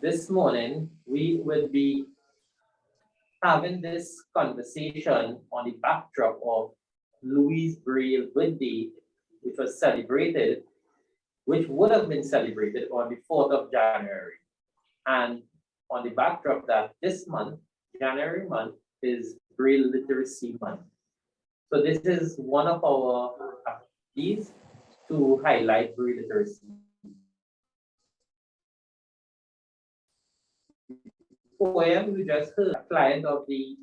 this morning we will be having this conversation on the backdrop of Louis Braille birthday, which was celebrated, which would have been celebrated on the 4th of January. And on the backdrop that this month, January month, is Braille Literacy Month. So this is one of our activities to highlight Braille literacy. Poem you just heard a client of the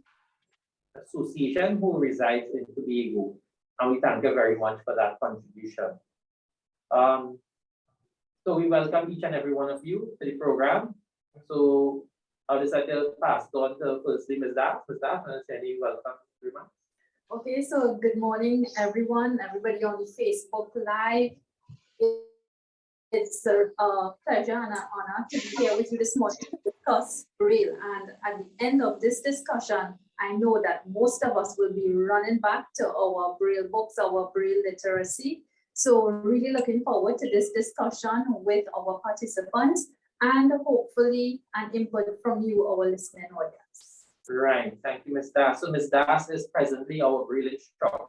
association who resides in Tobago, and we thank you very much for that contribution. So we welcome each and every one of you to the program. So I'll decide to pass on to firstly Ms. Das. Ms. Das, and Sandy, welcome. Okay, so good morning, everyone, everybody on the Facebook Live. It's a pleasure and an honor to be here with you this morning to discuss Braille. And at the end of this discussion, I know that most of us will be running back to our Braille books, our Braille literacy. So really looking forward to this discussion with our participants and hopefully an input from you, our listening audience. Right, thank you, Ms. Das. So Ms. Das is presently our Braille instructor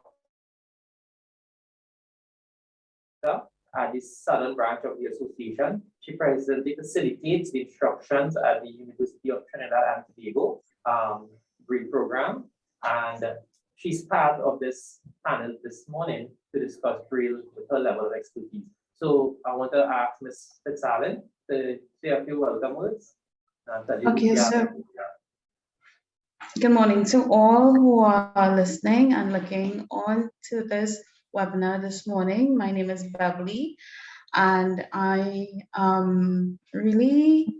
at the Southern Branch of the Association. She presently facilitates the instructions at the University of Trinidad and Tobago Braille program. And she's part of this panel this morning to discuss Braille with her level of expertise. So I want to ask Ms. Fitzallen to say a few welcome words. Okay, so good morning to all who are listening and looking on to this webinar this morning. My name is Beverly, and I really,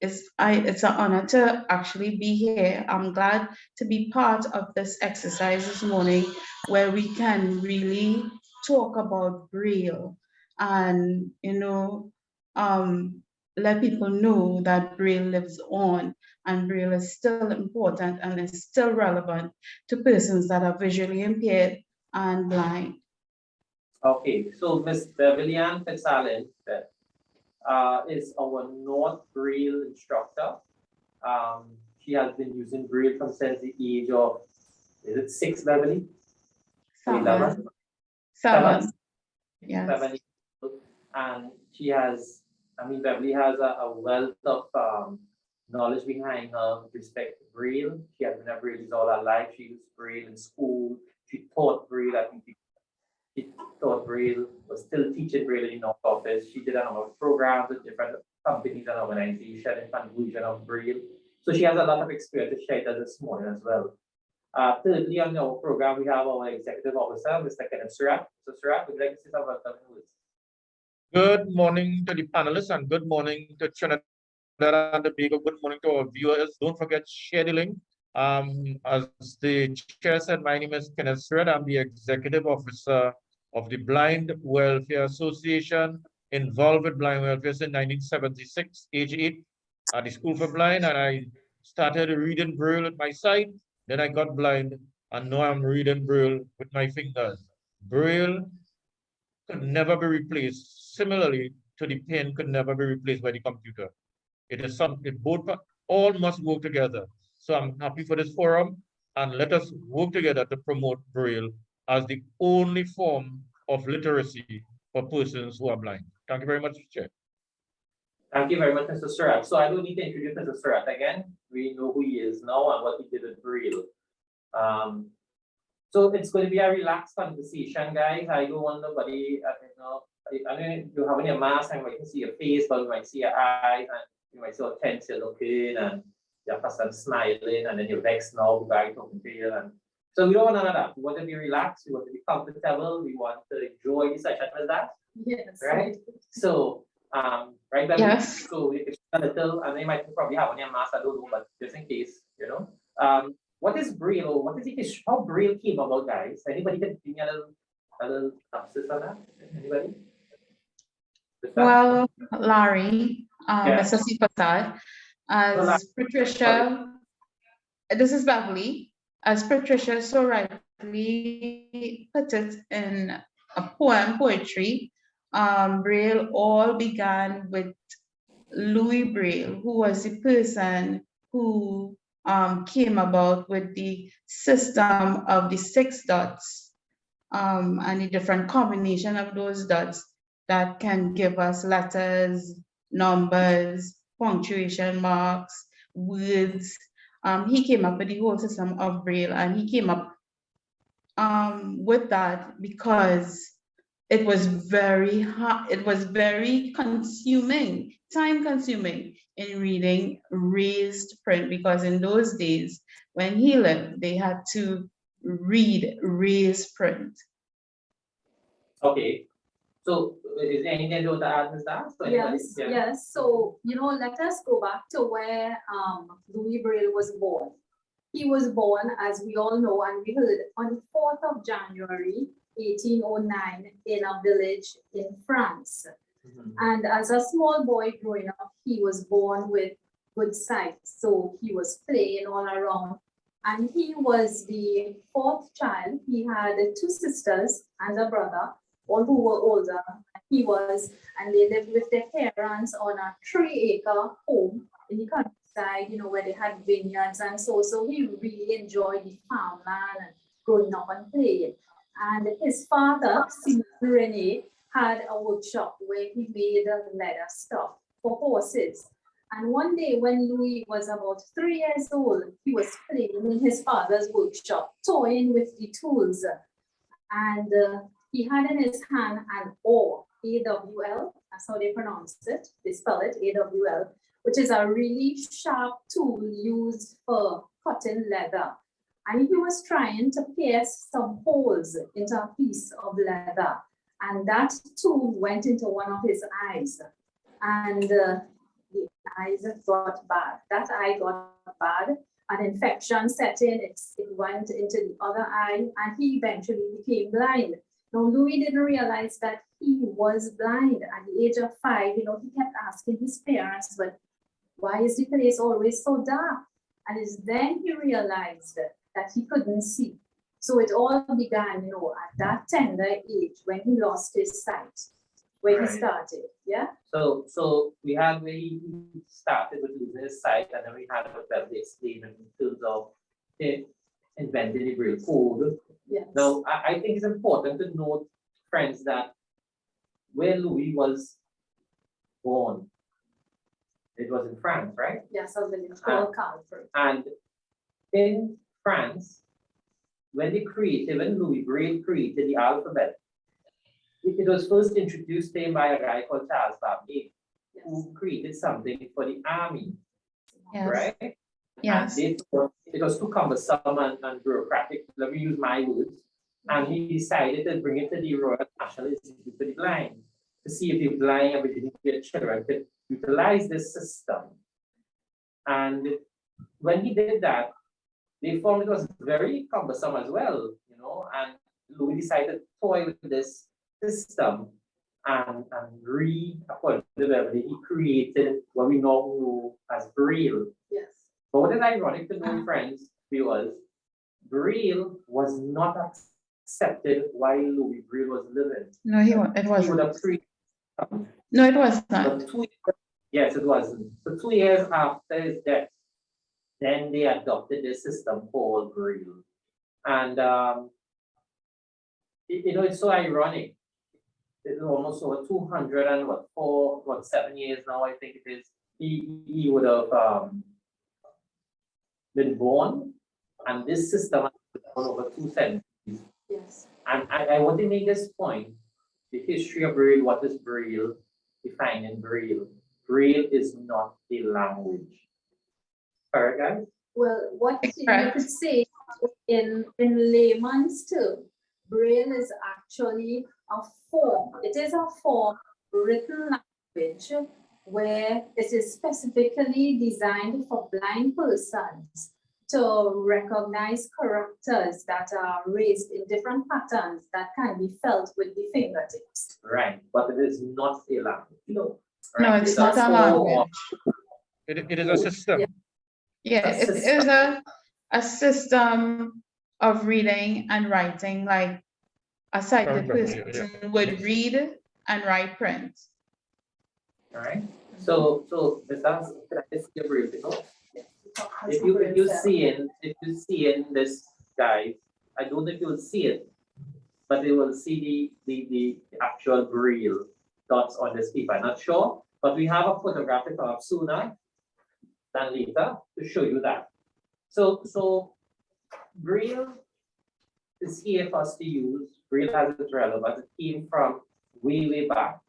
it's an honor to actually be here. I'm glad to be part of this exercise this morning where we can really talk about Braille and, let people know that Braille lives on and Braille is still important and is still relevant to persons that are visually impaired and blind. Okay, so Ms. Beverly Ann Fitzallen is our North Braille instructor. She has been using Braille from since the age of, is it 6, Beverly? 7. Yes. 7 years old. And she has, Beverly has a wealth of knowledge behind her with respect to Braille. She has been a Braille all her life. She used Braille in school. She taught Braille. I think she taught Braille, was still teaching Braille in North Office. She did a number of programs with different companies and organizations in convolution of Braille. So she has a lot of experience to share this morning as well. Thirdly, on our program, we have our executive officer, Mr. Kenneth Surratt. So Surratt, would you like to say some welcome words? Good morning to the panelists and good morning to Trinidad and Tobago. Good morning to our viewers. Don't forget, share the link. As the chair said, my name is Kenneth Surratt. I'm the executive officer of the Blind Welfare Association, involved with blind welfare since 1976, age 8, at the School for Blind. And I started reading Braille at my side. Then I got blind, and now I'm reading Braille with my fingers. Braille could never be replaced. Similarly to the pen could never be replaced by the computer. It is something both all must work together. So I'm happy for this forum, and let us work together to promote Braille as the only form of literacy for persons who are blind. Thank you very much, Chair. Thank you very much, Mr. Surratt. So I don't need to introduce Mr. Surratt again. We know who he is now and what he did with Braille. So it's going to be a relaxed conversation, guys. I don't want nobody, you have your mask and we can see your face, but we might see your eyes and you might see how tense you're looking and your person smiling and then you're vexed now, the guy talking to you. And so we don't want none of that. We want to be relaxed, we want to be comfortable, we want to enjoy the session with that. Yes. Right? So, right, Beverly? Yes. So it's a little, and they might probably have on your mask, I don't know, but just in case, what is Braille? What is it? How Braille came about, guys? Anybody can give me a little synopsis on that? Anybody? Well, Larry, Yeah. Mr. Sipasad, as Patricia, this is Beverly, as Patricia so rightly put it in a poetry, Braille all began with Louis Braille, who was the person who came about with the system of the 6 dots and the different combination of those dots that can give us letters, numbers, punctuation marks, words. He came up with the whole system of Braille, and he came up with that because it was very hard, it was very consuming, time consuming in reading raised print, because in those days when he lived, they had to read raised print. Okay, so is there anything you want to add, Ms. Das? So anybody- Yes, yeah. yes. So, let us go back to where Louis Braille was born. He was born, as we all know, and we heard, on the 4th of January, 1809, in a village in France. Mhm. And as a small boy growing up, he was born with good sight. So he was playing all around. And he was the 4th child. He had 2 sisters and a brother, all who were older than he was. And they lived with their parents on a 3-acre home in the countryside, where they had vineyards and so. So he really enjoyed the farmland and growing up and playing. And his father, Rene, had a workshop where he made leather stuff for horses. And one day when Louis was about 3 years old, he was playing in his father's workshop, toying with the tools. And he had in his hand an awl, A-W-L, that's how they pronounce it. They spell it A-W-L, which is a really sharp tool used for cutting leather. And he was trying to pierce some holes into a piece of leather. And that tool went into one of his eyes. And the eyes got bad. That eye got bad. An infection set in, it went into the other eye, and he eventually became blind. Now, Louis didn't realize that he was blind at the age of 5. He kept asking his parents, but why is the place always so dark? And it's then he realized that he couldn't see. So it all began, at that tender age when he lost his sight, where Right. he started, yeah? So we had where he started with losing his sight, and then we had what Beverly explained in terms of inventing the Braille code. Yes. Now, I think it's important to note, friends, that where Louis was born, it was in France, right? Yes, a village called Calvary. And in France, when Louis Braille created the alphabet, it was first introduced to him by a guy called Charles Babbage, Yes. who created something for the army, Yes. right? Yes. And it was too cumbersome and bureaucratic, let me use my words. And he decided to bring it to the Royal National Institute for the Blind to see if the blind and visually children could utilize this system. And when he did that, they found it was very cumbersome as well, and Louis decided to toy with this system and according to Beverly, he created what we now know as Braille. Yes. But what is ironic to know, friends, viewers, Braille was not accepted while Louis Braille was living. No, it He would wasn't. have created No, it was not. but 2 years, yes, it wasn't. So 2 years after his death, then they adopted this system called Braille. And it's so ironic. It's almost over 7 years now, I think it is. He would have been born, and this system has been born over 2 centuries. Yes. And I want to make this point: the history of Braille. What is Braille? Defined in Braille. Braille is not a language. Correct, guys? Well, what you Correct. could say in layman's term, Braille is actually a form. It is a form written language where it is specifically designed for blind persons to recognize characters that are raised in different patterns that can be felt with the fingertips. Right, but it is not a language. No. No, Right? it's not a language. It is a system. Yeah. Yeah, it is a system of reading and writing, like a sighted Correct, yeah, person would read and write print. All right? So, Ms. Hans, can I just give you, if you see in this guide, I don't know if you'll see it, but they will see the actual Braille dots on this paper. I'm not sure, but we have a photographic of sooner than later to show you that. So Braille is here for us to use. Braille has its relevance. It came from way back,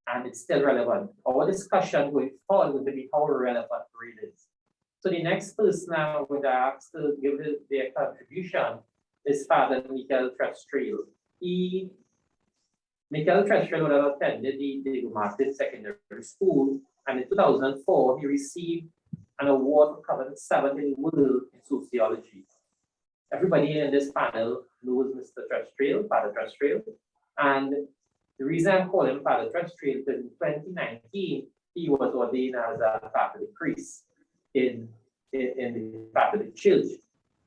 and it's still relevant. Our discussion going forward will be how relevant Braille is. So the next person I'm going to ask to give their contribution is Father Michael Trestrel. Michael Trestrel would have attended the Martin Secondary School, and in 2004, he received an award for covering 7th in the world in sociology. Everybody in this panel knows Mr. Trestrel, Father Trestrel, and the reason I'm calling Father Trestrel is in 2019, he was ordained as a Catholic priest in the Catholic Church.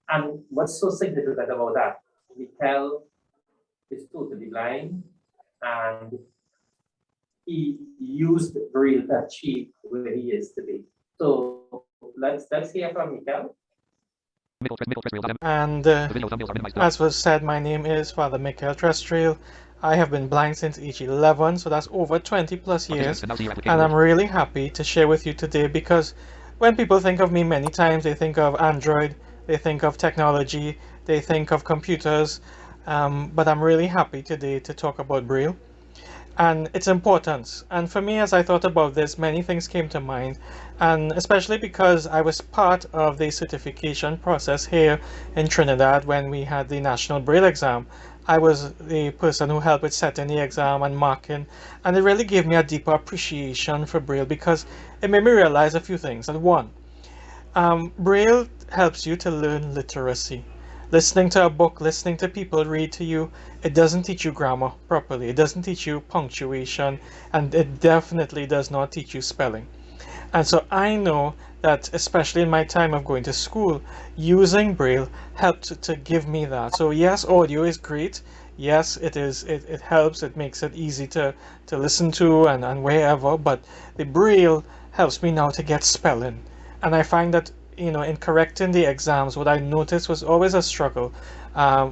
And what's so significant about that? Michael is totally blind, and he used Braille to achieve where he is today. So let's hear from Michael. And as was said, my name is Father Michael Trestrel. I have been blind since age 11, so that's over 20 plus years. And I'm really happy to share with you today because when people think of me, many times they think of Android, they think of technology, they think of computers. But I'm really happy today to talk about Braille and its importance. And for me, as I thought about this, many things came to mind, and especially because I was part of the certification process here in Trinidad when we had the National Braille exam. I was the person who helped with setting the exam and marking, and it really gave me a deeper appreciation for Braille because it made me realize a few things. And one, Braille helps you to learn literacy. Listening to a book, listening to people read to you, it doesn't teach you grammar properly. It doesn't teach you punctuation, and it definitely does not teach you spelling. And so I know that, especially in my time of going to school, using Braille helped to give me that. So yes, audio is great. Yes, it is. It helps. It makes it easy to listen to and wherever. But the Braille helps me now to get spelling, and I find that in correcting the exams, what I noticed was always a struggle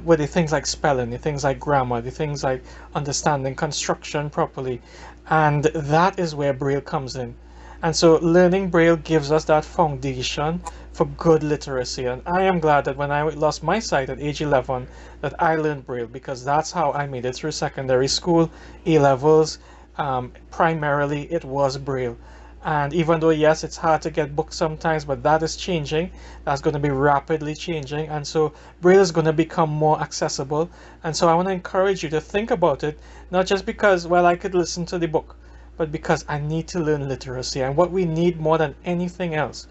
with the things like spelling, the things like grammar, the things like understanding construction properly, and that is where Braille comes in. And so learning Braille gives us that foundation for good literacy. And I am glad that when I lost my sight at age 11, that I learned Braille because that's how I made it through secondary school, A-levels. Primarily, it was Braille. And even though, yes, it's hard to get books sometimes, but that is changing. That's going to be rapidly changing. And so Braille is going to become more accessible. And so I want to encourage you to think about it, not just because, well, I could listen to the book, but because I need to learn literacy. And what we need more than anything else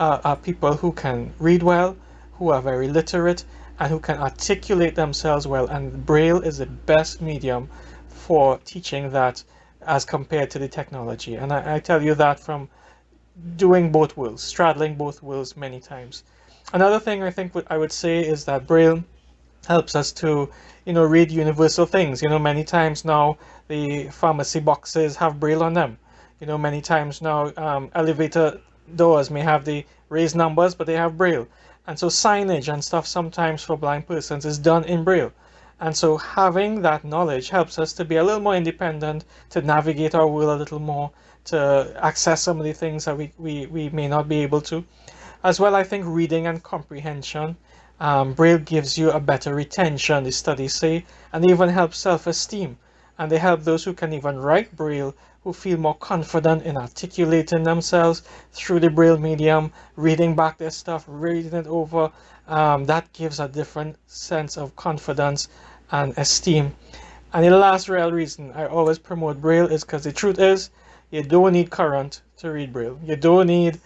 are people who can read well, who are very literate, and who can articulate themselves well. And Braille is the best medium for teaching that as compared to the technology. And I tell you that from doing both worlds, straddling both worlds many times. Another thing I think I would say is that Braille helps us to, read universal things. Many times now the pharmacy boxes have Braille on them. Many times now elevator doors may have the raised numbers, but they have Braille. And so signage and stuff sometimes for blind persons is done in Braille. And so having that knowledge helps us to be a little more independent, to navigate our world a little more, to access some of the things that we may not be able to. As well, I think reading and comprehension. Braille gives you a better retention, the studies say, and they even help self-esteem. And they help those who can even write Braille, who feel more confident in articulating themselves through the Braille medium, reading back their stuff, reading it over. That gives a different sense of confidence and esteem. And the last real reason I always promote Braille is because the truth is, you don't need current to read Braille. You don't need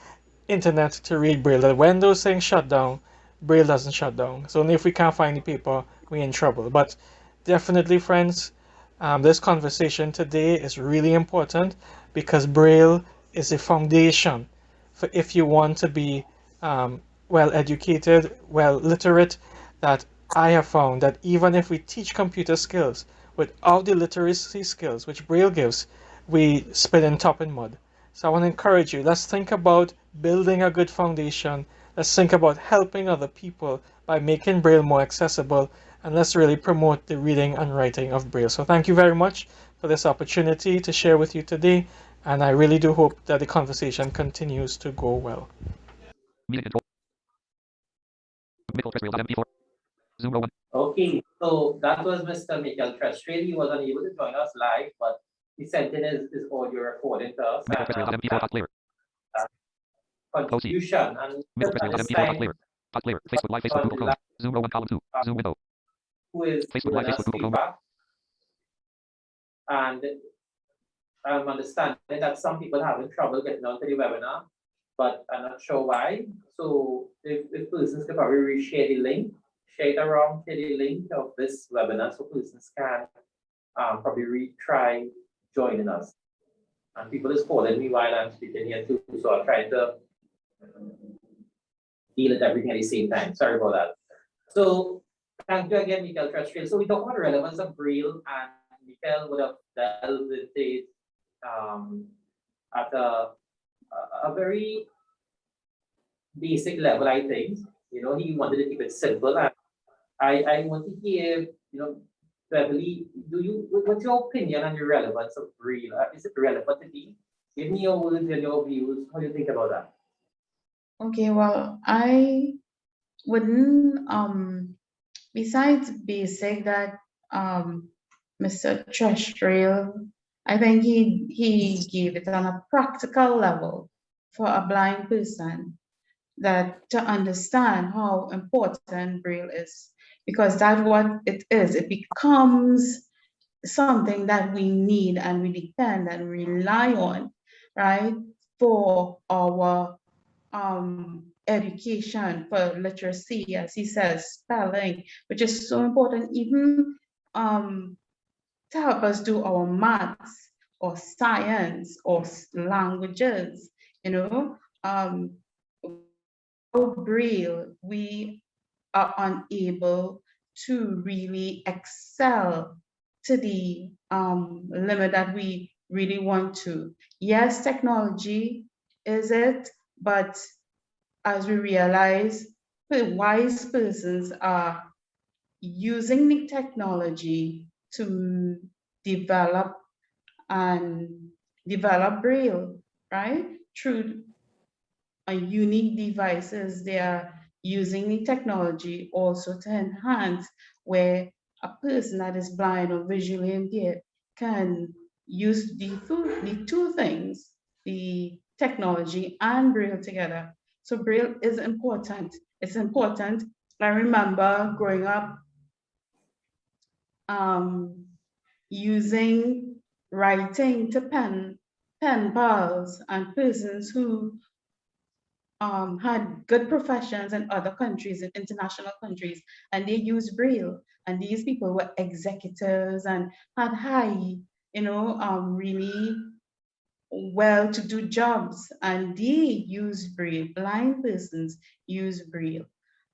internet to read Braille. That when those things shut down, Braille doesn't shut down. So only if we can't find the paper, we're in trouble. But definitely, friends, this conversation today is really important because Braille is a foundation for if you want to be well educated, well literate, that I have found that even if we teach computer skills, without the literacy skills which Braille gives, we spin in top in mud. So I want to encourage you, let's think about building a good foundation. Let's think about helping other people by making Braille more accessible, and let's really promote the reading and writing of Braille. So thank you very much for this opportunity to share with you today, and I really do hope that the conversation continues to go well. Okay, so that was Mr. Michael Trestrill. He was unable to join us live, but he sent in his audio recording to us and contribution. And at this time, who is giving us feedback. And I'm understanding that some people are having trouble getting onto the webinar, but I'm not sure why. So if persons can probably reshare the link, share it around, share the link of this webinar so persons can probably retry joining us. And people is calling me while I'm speaking here too, so I'll try to deal with everything at the same time. Sorry about that. So thank you again, Michael Trestrill. So we talked about the relevance of Braille, and Michael would have delved into it at a very basic level, I think. You know, he wanted to keep it simple. And I want to hear, you know, Beverly, what's your opinion on the relevance of Braille? Is it relevant to me? Give me your words and your views. What do you think about that? Okay, well, I wouldn't, besides basic that Mr. Trestrill, I think he gave it on a practical level for a blind person, that to understand how important Braille is, because that's what it is. It becomes something that we need and we depend and rely on, right, for our education, for literacy, as he says, spelling, which is so important, even to help us do our maths or science or languages, you know. Braille, we are unable to really excel to the limit that we really want to. Yes, technology is it, but as we realize, wise persons are using the technology to develop Braille, right? Through unique devices, they are using the technology also to enhance, where a person that is blind or visually impaired can use the two things, the technology and Braille together. So Braille is important. It's important. I remember growing up using writing to pen pals and persons who had good professions in other countries, in international countries, and they used Braille. And these people were executives and had high, really well-to-do jobs, and they use Braille. Blind persons use Braille,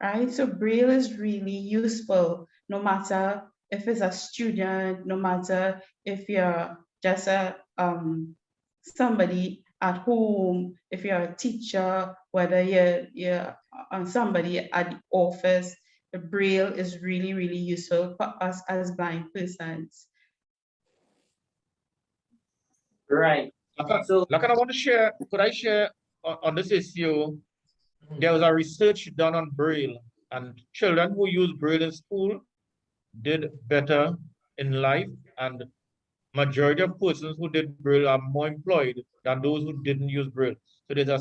right? So Braille is really useful, no matter if it's a student, no matter if you're just a somebody at home, if you're a teacher, whether you're somebody at the office. The Braille is really, really useful for us as blind persons. Right. So, like I want to share, could I share on this issue? There was a research done on Braille, and children who use Braille in school did better in life, and majority of persons who did Braille are more employed than those who didn't use Braille. So there's a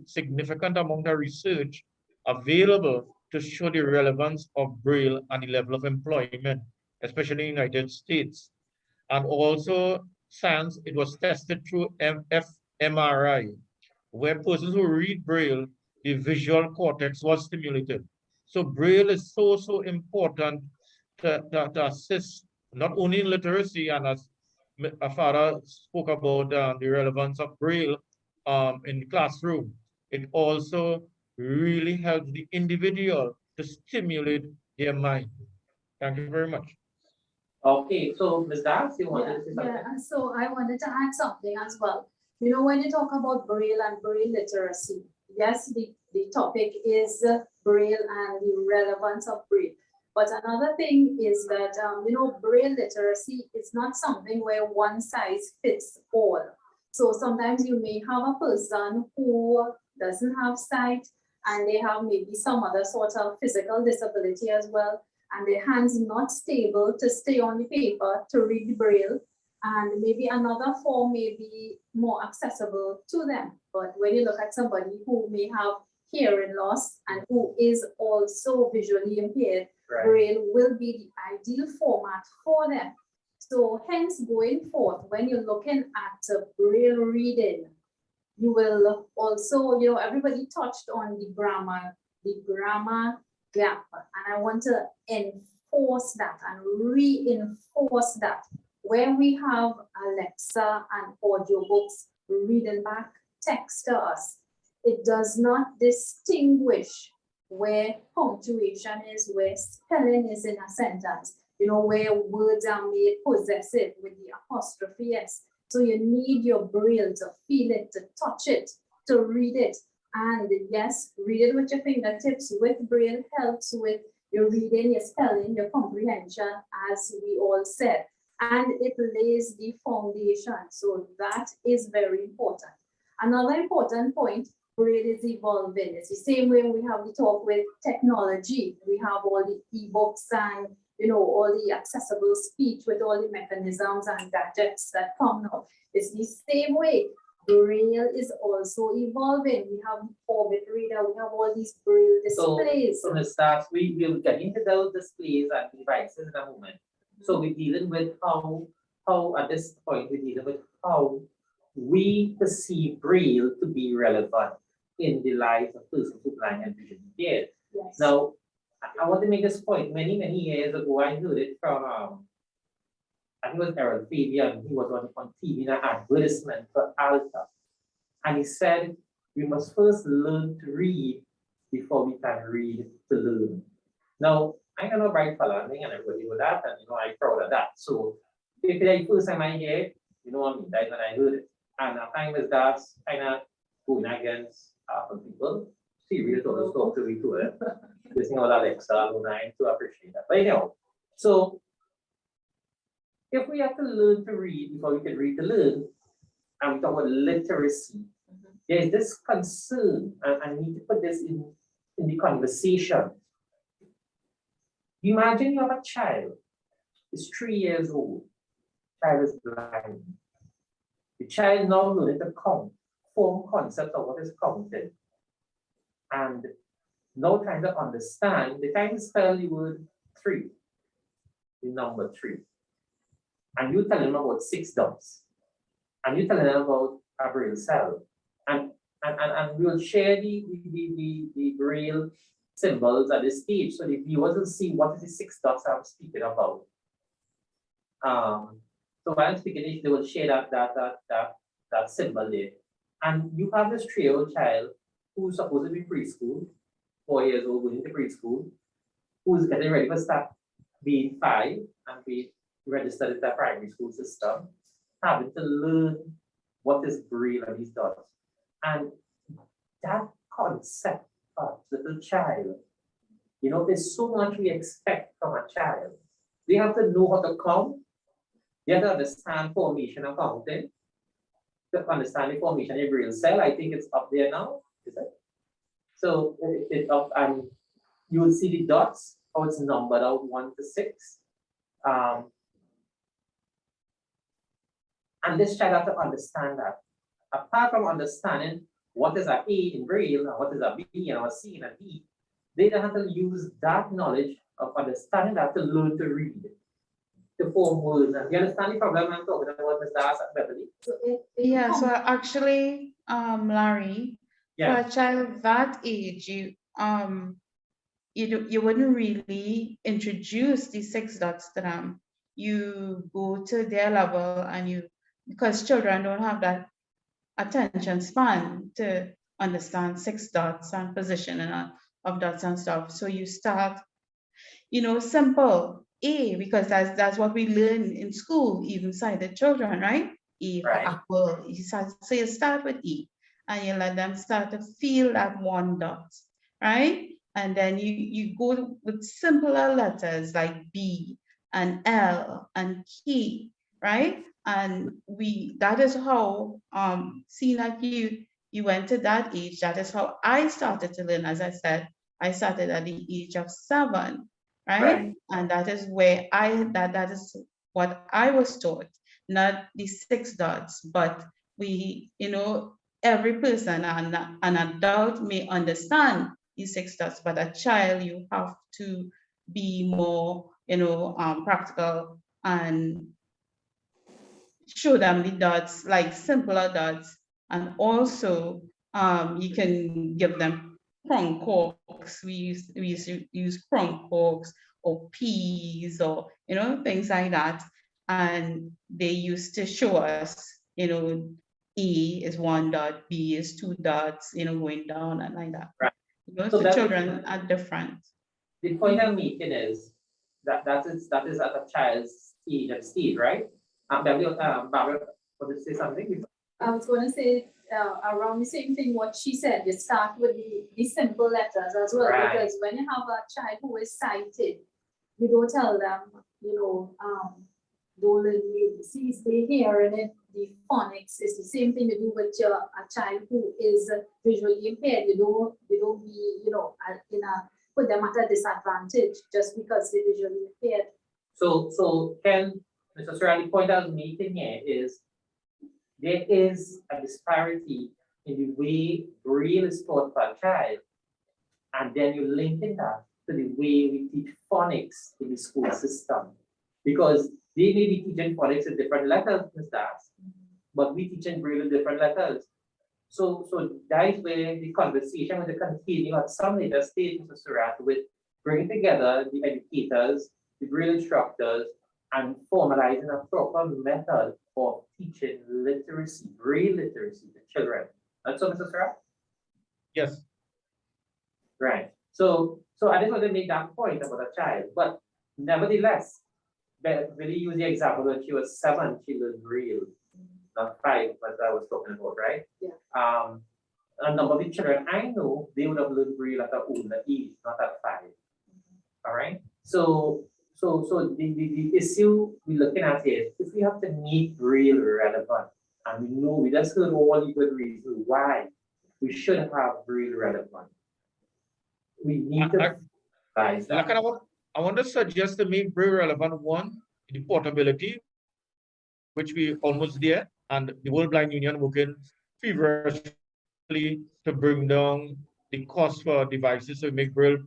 significant amount of research available to show the relevance of Braille and the level of employment, especially in the United States. And also science, it was tested through fMRI, where persons who read Braille, the visual cortex was stimulated. So Braille is so important to assist not only in literacy, and as a father spoke about the relevance of Braille in the classroom, it also really helps the individual to stimulate their mind. Thank you very much. Okay, so Ms. Das, you wanted to say something? Yeah, so I wanted to add something as well. You know, when you talk about Braille and Braille literacy, yes, the topic is Braille and the relevance of Braille. But another thing is that, you know, Braille literacy is not something where one size fits all. So sometimes you may have a person who doesn't have sight and they have maybe some other sort of physical disability as well, and their hands not stable to stay on the paper to read the Braille, and maybe another form may be more accessible to them. But when you look at somebody who may have hearing loss and who is also visually impaired, Right. Braille will be the ideal format for them. So hence, going forth, when you're looking at Braille reading, you will also, you know, everybody touched on the grammar gap, and I want to enforce that and reinforce that. Where we have Alexa and audiobooks reading back text to us, it does not distinguish where punctuation is, where spelling is in a sentence, you know, where words are made possessive with the apostrophe S. So you need your Braille to feel it, to touch it, to read it. And yes, read it with your fingertips. With Braille helps with your reading, your spelling, your comprehension, as we all said. And it lays the foundation. So that is very important. Another important point, Braille is evolving. It's the same way we have the talk with technology. We have all the ebooks and, you know, all the accessible speech with all the mechanisms and gadgets that come now. It's the same way. Braille is also evolving. We have Orbit Reader, we have all these Braille displays. So Ms. Das, we will get into those displays and devices in a moment. So we're dealing with how at this point, we're dealing with how we perceive Braille to be relevant in the lives of persons who blind and visually impaired. Yes. Now, I want to make this point. Many years ago, I heard it from, I think it was Errol Fabian. He was on TV in an advertisement for Alta. And he said, we must first learn to read before we can read to learn. Now, I'm not a bright fellow, and everybody know that, and you know, I'm proud of that. So, if it's the first time I hear it, you know what I mean, that's when I heard it. And at times that's kind of going against some people. See, really told us talk to me to it. Listening to Alexa, I to appreciate that. But anyhow, so if we have to learn to read before we can read to learn, and we talk about literacy, there's this concern, and I need to put this in the conversation. Imagine you have a child, is 3 years old, child is blind. The child now learning to count, form concepts of what is counted. And now trying to understand, they trying to spell the word 3, the number 3. And you tell them about 6 dots. And you tell them about a Braille cell. And we'll share the Braille symbols at this stage so the viewers will see what is the 6 dots I'm speaking about. So while I'm speaking, they will share that symbol there. And you have this 3-year-old child who's supposed to be preschool, 4 years old, going into preschool, who's getting ready to start being 5 and be registered in the primary school system, having to learn what is Braille and these dots. And that concept of little child, you know, there's so much we expect from a child. They have to know how to count. They have to understand formation and counting. To understand the formation of a Braille cell, I think it's up there now. Is it? So it's up, and you will see the dots, how it's numbered out 1 to 6. And this child has to understand that. Apart from understanding what is a A in Braille and what is a B and a C and a D, they don't have to use that knowledge of understanding that to learn to read, to form words. And you understand the problem I'm talking about, Mr. Das and Beverly? So Yeah, so actually, Larry, Yeah. for a child that age, you wouldn't really introduce the 6 dots to them. You go to their level and because children don't have that attention span to understand 6 dots and positioning of dots and stuff. So you start, simple. A, because that's what we learn in school, even sighted children, right? A for Right. apple. So you start with E, and you let them start to feel that one dot, right? And then you go with simpler letters like B and L and K, right? And that is how, seeing that you went to that age, that is how I started to learn. As I said, I started at the age of 7, right? Right. And that is where that is what I was taught, not the 6 dots, but every person, an adult may understand the 6 dots, but a child, you have to be more, practical and show them the dots, like simpler dots. And also, you can give them prong corks. We used to use prong corks or peas or, things like that. And they used to show us, A is 1 dot, B is 2 dots, going down and like that. Right. So So that children are different. the point I'm making is that is at a child's stage, right? Barbara, want to say something? I was going to say around the same thing what she said. You start with the simple letters as well, Right. because when you have a child who is sighted, you don't tell them, don't learn see, stay here, and then the phonics is the same thing you do with a child who is visually impaired. You don't be, put them at a disadvantage just because they're visually impaired. So Ken, Mr. Surali, the point I was making here is there is a disparity in the way Braille is taught for a child, and then you link it up to the way we teach phonics in the school system. Because they may be teaching phonics in different letters, Ms. Das, but we teach in Braille in different letters. So that is where the conversation will continue at some later stage, Mr. Surat, with bringing together the educators, the Braille instructors, and formalizing a proper method for teaching literacy, Braille literacy to children. That's so, Mr. Surat? Yes. Right. So I just want to make that point about a child, but nevertheless, Billy used the example when she was 7, she learned Braille, not 5, as I was talking about, right? Yeah. A number of the children I know, they would have learned Braille at an older age, not at 5. All right. So the issue we're looking at is if we have to make Braille relevant, and we know we just heard all the good reasons why we should have Braille relevant. We need to realize that. I want to suggest to make Braille relevant, one, the portability, which we almost there, and the World Blind Union working feverishly to bring down the cost for devices to make Braille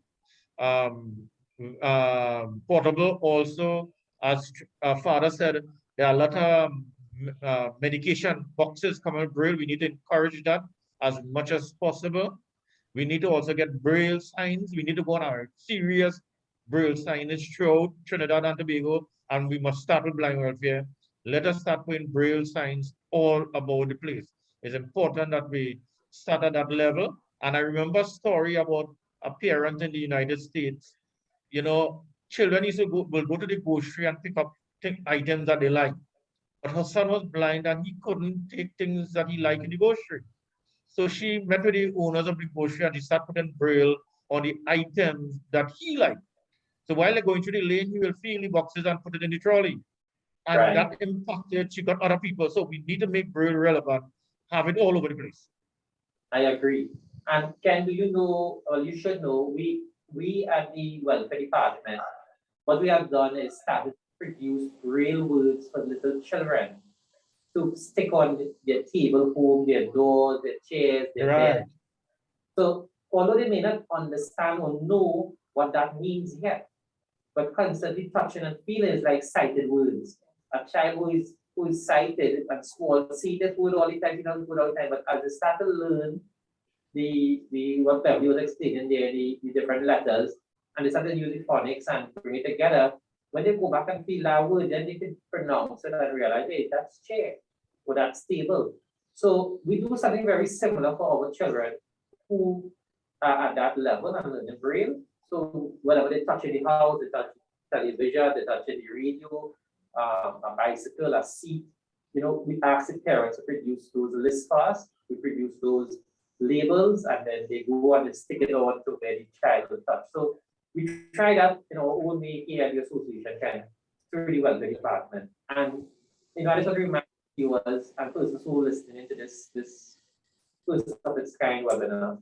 portable. Also, as Father said, there are a lot of medication boxes coming with Braille. We need to encourage that as much as possible. We need to also get Braille signs. We need to go on our serious Braille signage throughout Trinidad and Tobago, and we must start with blind welfare. Let us start putting Braille signs all about the place. It's important that we start at that level. And I remember a story about a parent in the United States. Children will go to the grocery and pick up items that they like. But her son was blind and he couldn't take things that he liked in the grocery. So she met with the owners of the grocery and they started putting Braille on the items that he liked. So while they're going through the lane, he will fill the boxes and put it in the trolley. And Right. that impacted, she got other people. So we need to make Braille relevant, have it all over the place. I agree. And Ken, do you know, or you should know, we at the welfare department, what we have done is started to produce Braille words for little children to stick on their table, home, their doors, their chairs, their bed. So although they may not understand or know what that means yet, but constantly touching and feeling is like sighted words. A child who is sighted and small, see this word all the time, he doesn't put all the time, but as they start to learn what Beverly was explaining there, the different letters, and they start to use the phonics and bring it together, when they go back and feel that word, then they can pronounce it and realize, hey, that's chair or that's table. So we do something very similar for our children who are at that level and learning Braille. So whenever they touch in the house, they touch television, they're touching the radio, a bicycle, a seat. You know, we ask the parents to produce those lists for us. We produce those labels, and then they go and they stick it on to where the child will touch. So we try that in our own way here at the association, kind of really well, the department. And you know, I just want to remind viewers and persons who are listening to this first of its kind webinar,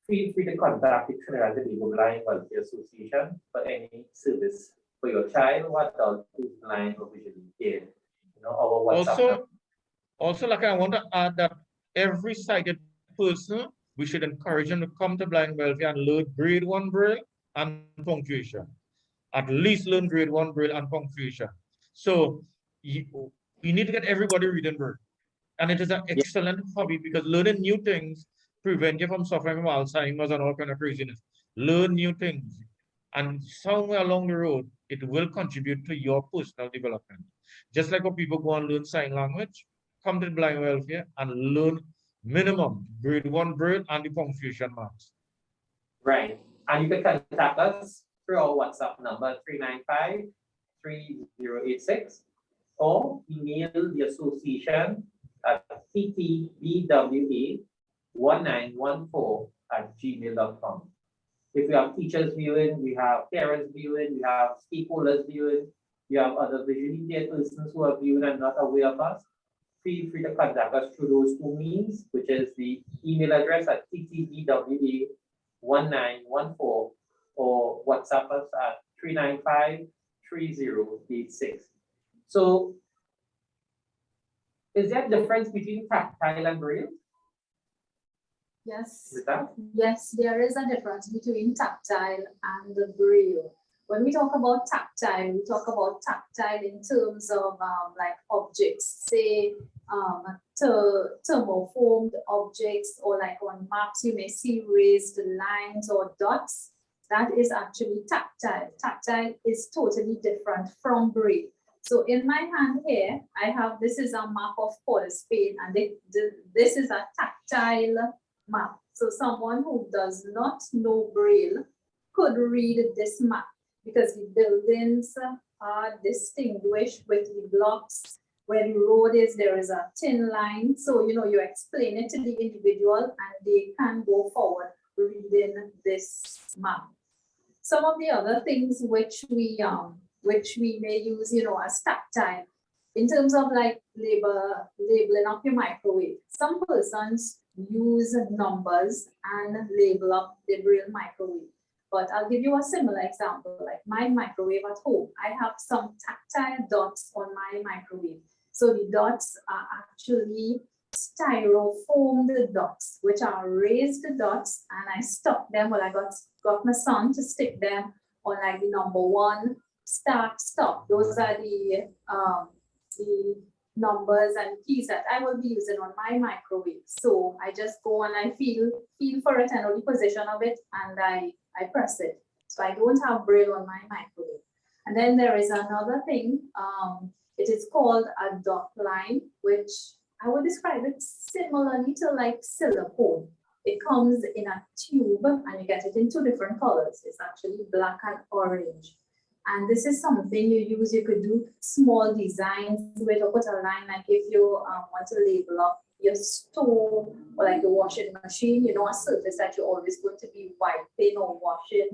feel free to contact the Trinidad and Tobago Blind Welfare Association for any service for your child or adult who's blind or visually impaired. You know, our WhatsApp number. Also, like I want to add that every sighted person, we should encourage them to come to Blind Welfare and learn grade 1 Braille and punctuation. At least learn grade 1 Braille and punctuation. So we need to get everybody reading Braille. And it is an excellent hobby because learning new things prevent you from suffering from Alzheimer's and all kind of craziness. Learn new things. And somewhere along the road, it will contribute to your personal development. Just like when people go and learn sign language, come to the Blind Welfare and learn minimum grade 1 Braille and the punctuation marks. Right. And you can contact us through our WhatsApp number 395-3086 or email the association at TTBWA1914@gmail.com. If we have teachers viewing, we have parents viewing, we have stakeholders viewing, we have other visually impaired persons who are viewing and not aware of us, feel free to contact us through those two means, which is the email address at TTBWA1914 or WhatsApp us at 395-3086. So, is there a difference between tactile and Braille? Yes. Is that? Yes, there is a difference between tactile and the Braille. When we talk about tactile, we talk about tactile in terms of like objects, say thermoformed objects, or like on maps you may see raised lines or dots. That is actually tactile. Tactile is totally different from Braille. So in my hand here, I have, this is a map of Port of Spain, and this is a tactile map. So someone who does not know Braille could read this map because the buildings are distinguished with the blocks. Where the road is, there is a thin line. So, you know, you explain it to the individual and they can go forward reading this map. Some of the other things which we may use, you know, as tactile, in terms of like labeling up your microwave. Some persons use numbers and label up the Braille microwave. But I'll give you a similar example, like my microwave at home. I have some tactile dots on my microwave. So the dots are actually styrofoamed dots, which are raised dots, and I stuck them. Well, I got my son to stick them on like the number 1, start, stop. Those are the numbers and keys that I will be using on my microwave. So I just go and I feel for it, I know the position of it, and I press it. So I don't have Braille on my microwave. And then there is another thing. It is called a dot line, which I would describe it similarly to like silicone. It comes in a tube and you get it in 2 different colors. It's actually black and orange. And this is something you use. You could do small designs with, or put a line, like if you want to label up your stove or like the washing machine, you know, a surface that you're always going to be wiping or washing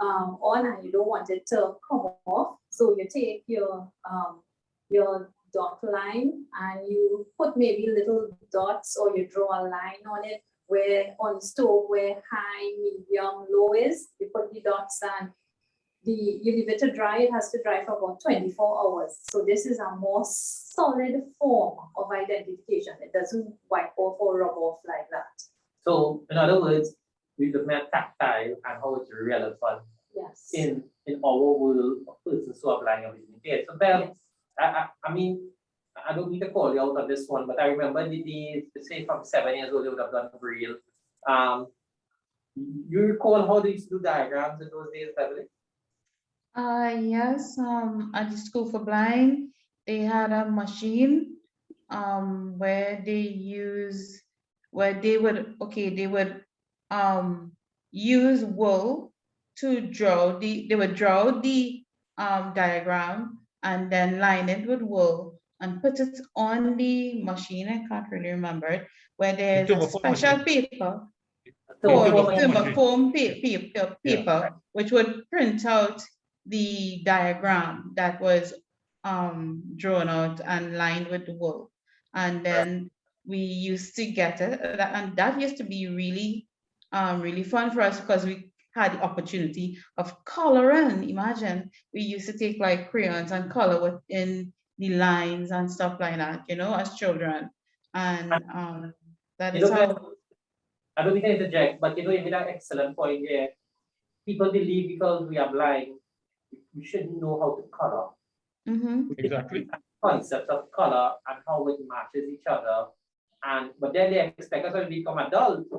on, and you don't want it to come off. So you take your dot line and you put maybe little dots, or you draw a line on it where on stove where high, medium, low is. You put the dots and you leave it to dry. It has to dry for about 24 hours. So this is a more solid form of identification. It doesn't wipe off or rub off like that. So in other words, we look at tactile and how it's relevant in our world of persons who are blind or visually impaired. So Belle, I mean, I don't need to call you out on this one, but I remember the days, say from 7 years old, you would have done Braille. You recall how they used to do diagrams in those days, Beverly? Yes, at the School for Blind, they had a machine where they would use wool to draw they would draw the diagram and then line it with wool and put it on the machine. I can't really remember it, where there's a thermoform special machine. paper So called thermoform machine. thermoform Yeah. paper, which would print out the diagram that was drawn out and lined with wool. And then we used to get it, and that used to be really fun for us because we had the opportunity of coloring. Imagine we used to take like crayons and color within the lines and stuff like that, as children. And that you is know, how. I don't think I interject, but you made an excellent point there. People believe because we are blind, we shouldn't know how to color. Mhm. Exactly. Concepts of color and how it matches each other. But then they expect us when we become adults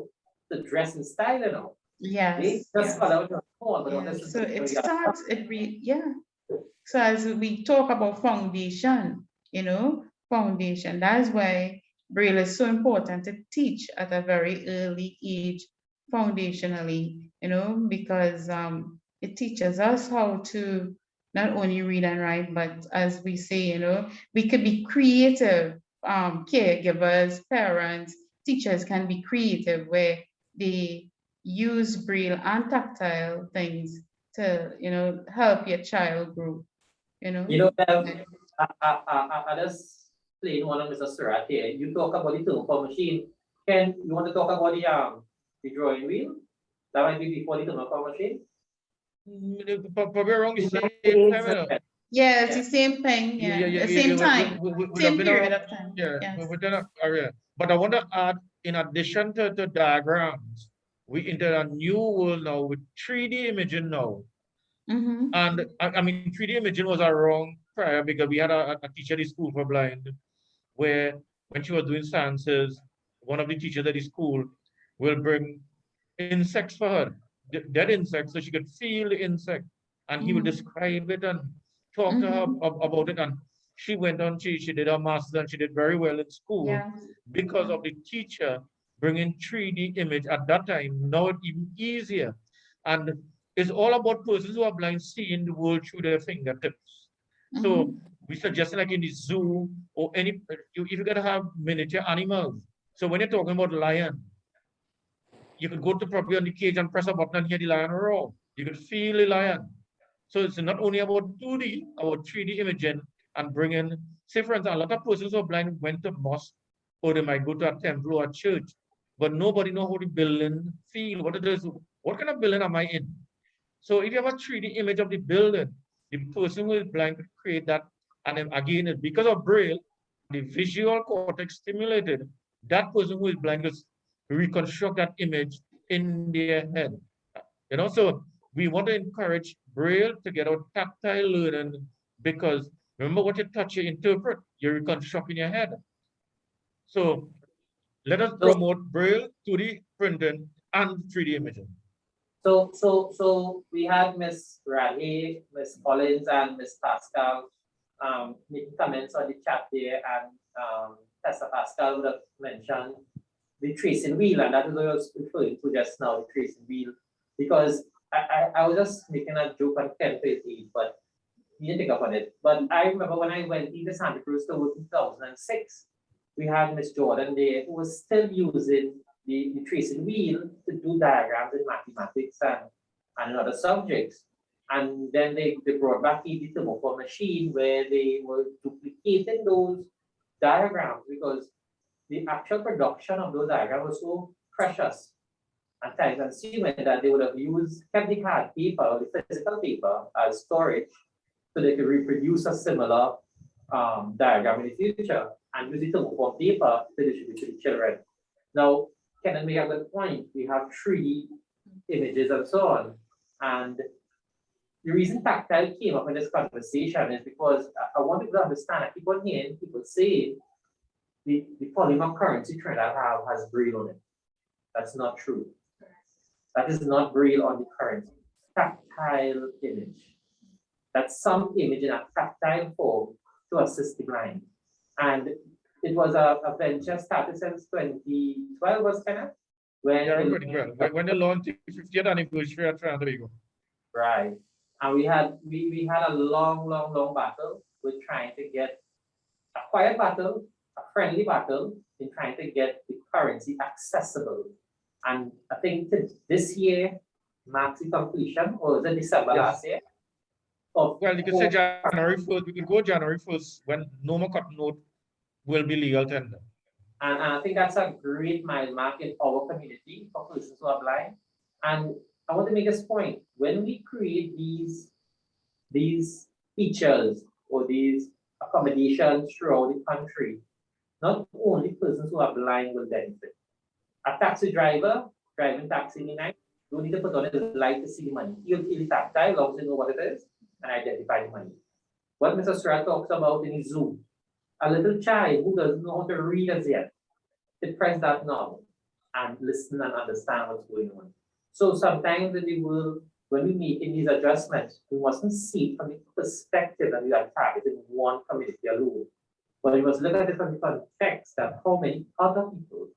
to dress in style, Yes. Just color with your phone, but Yeah, this is so it when we are- starts, So as we talk about foundation, foundation, that's why Braille is so important to teach at a very early age, foundationally, because it teaches us how to not only read and write, but as we say, we could be creative, caregivers, parents, teachers can be creative where they use Braille and tactile things to, help your child grow, you know? I just playing one of Mr. Surratt here. You talk about the thermoform machine. Ken, you want to talk about the drawing wheel? That might be before the thermoform machine. Probably around the same time. Yeah, it's the same thing, the same time, same period of time. Yeah, Yes. within an area. But I want to add, in addition to the diagrams, we enter a new world now with 3D imaging now. Mm-hmm. And I mean, 3D imaging was around prior because we had a teacher at the school for blind where when she was doing sciences, one of the teachers at the school will bring insects for her, dead insects, so she could feel the insect. And he will describe it and talk to her about it. And she went on, she did her master's and she did very well in school Yeah. because of the teacher bringing 3D image at that time, now it's even easier. And it's all about persons who are blind seeing the world through their fingertips. So we suggest like in the zoo or any, if you're gonna have miniature animals. So when you're talking about lion, you could go to probably on the cage and press a button and hear the lion roar. You could feel the lion. So it's not only about 2D, about 3D imaging and bringing, say for instance, a lot of persons who are blind went to mosque or they might go to a temple or a church, but nobody know how the building feel, what it is, what kind of building am I in? So if you have a 3D image of the building, the person who is blind could create that. And then again, because of Braille, the visual cortex stimulated, that person who is blind could reconstruct that image in their head. So we want to encourage Braille to get out tactile learning because remember what you touch, you interpret, you reconstruct in your head. So let us promote Braille, 2D printing, and 3D imaging. So we had Miss Radley, Miss Collins, and Miss Pascal making comments on the chat there, and Pastor Pascal would have mentioned the tracing wheel, and that is what I was referring to just now, the tracing wheel, because I was just making a joke on Ken Faith, but he didn't pick up on it. But I remember when I went into Santa Cruz to 2006, we had Miss Jordan there who was still using the tracing wheel to do diagrams in mathematics and other subjects. And then they brought back the thermoform machine where they were duplicating those diagrams because the actual production of those diagrams was so precious and time consuming that they would have kept the card paper or the physical paper as storage so they could reproduce a similar diagram in the future and use it thermoform paper to distribute to the children. Now, Kenan may have a good point. We have 3D images and so on. And the reason tactile came up in this conversation is because I want people to understand. I keep on hearing people say the polymer currency Trinidad has Braille on it. That's not true. That is not Braille on the currency. Tactile image. That's some image in a tactile form to assist the blind. And it was a venture started since 2012, was kind of when when they launched the 50th anniversary at Trinidad and Tobago. Right. And we had a long battle with trying to get a quiet battle, a friendly battle in trying to get the currency accessible. And I think this year marks the completion, or was it December Yes. last year? Of Well, you could say January 1st, we could go January 1st when no more cut note will be legal tender. And I think that's a great mile mark in our community for persons who are blind. And I want to make this point: when we create these features or these accommodations throughout the country, not only persons who are blind will benefit. A taxi driver driving taxi in the night don't need to put on his light to see the money. He'll feel the tactile, as long as he know what it is, and identify the money. What Mr. Surratt talks about in his Zoom, a little child who doesn't know how to read as yet, to press that knob and listen and understand what's going on. So sometimes in the world, when we're making these adjustments, we mustn't see it from the perspective that we are targeting one community alone. But we must look at it from the context that how many other people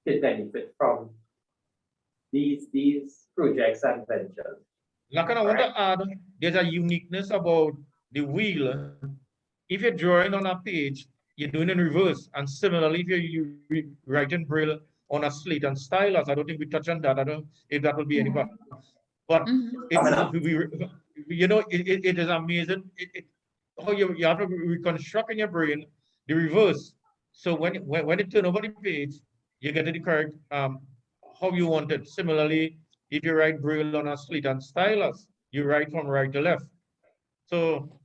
can benefit from these projects and ventures. Like, I want to add, there's a uniqueness about the wheel. If you're drawing on a page, you're doing in reverse. And similarly, if you're writing Braille on a slate and stylus, I don't think we touch on that. I don't know if that will be any part. But it is amazing how you have to reconstruct in your brain the reverse. So when it turn over the page, you get the correct how you want it. Similarly, if you write Braille on a slate and stylus, you write from right to left. So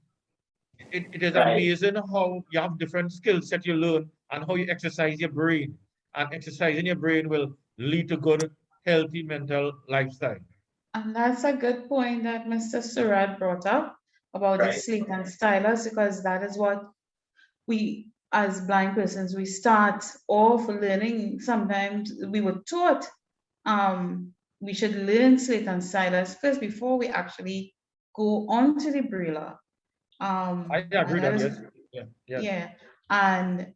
it is amazing how you have different skills that you learn and how you exercise your brain. And exercising your brain will lead to good, healthy mental lifestyle. And that's a good point that Mr. Surratt brought up about the slate and stylus, because that is what we, as blind persons, we start off learning. Sometimes we were taught we should learn slate and stylus first before we actually go on to the Braille. I agree that, yes. Yeah. And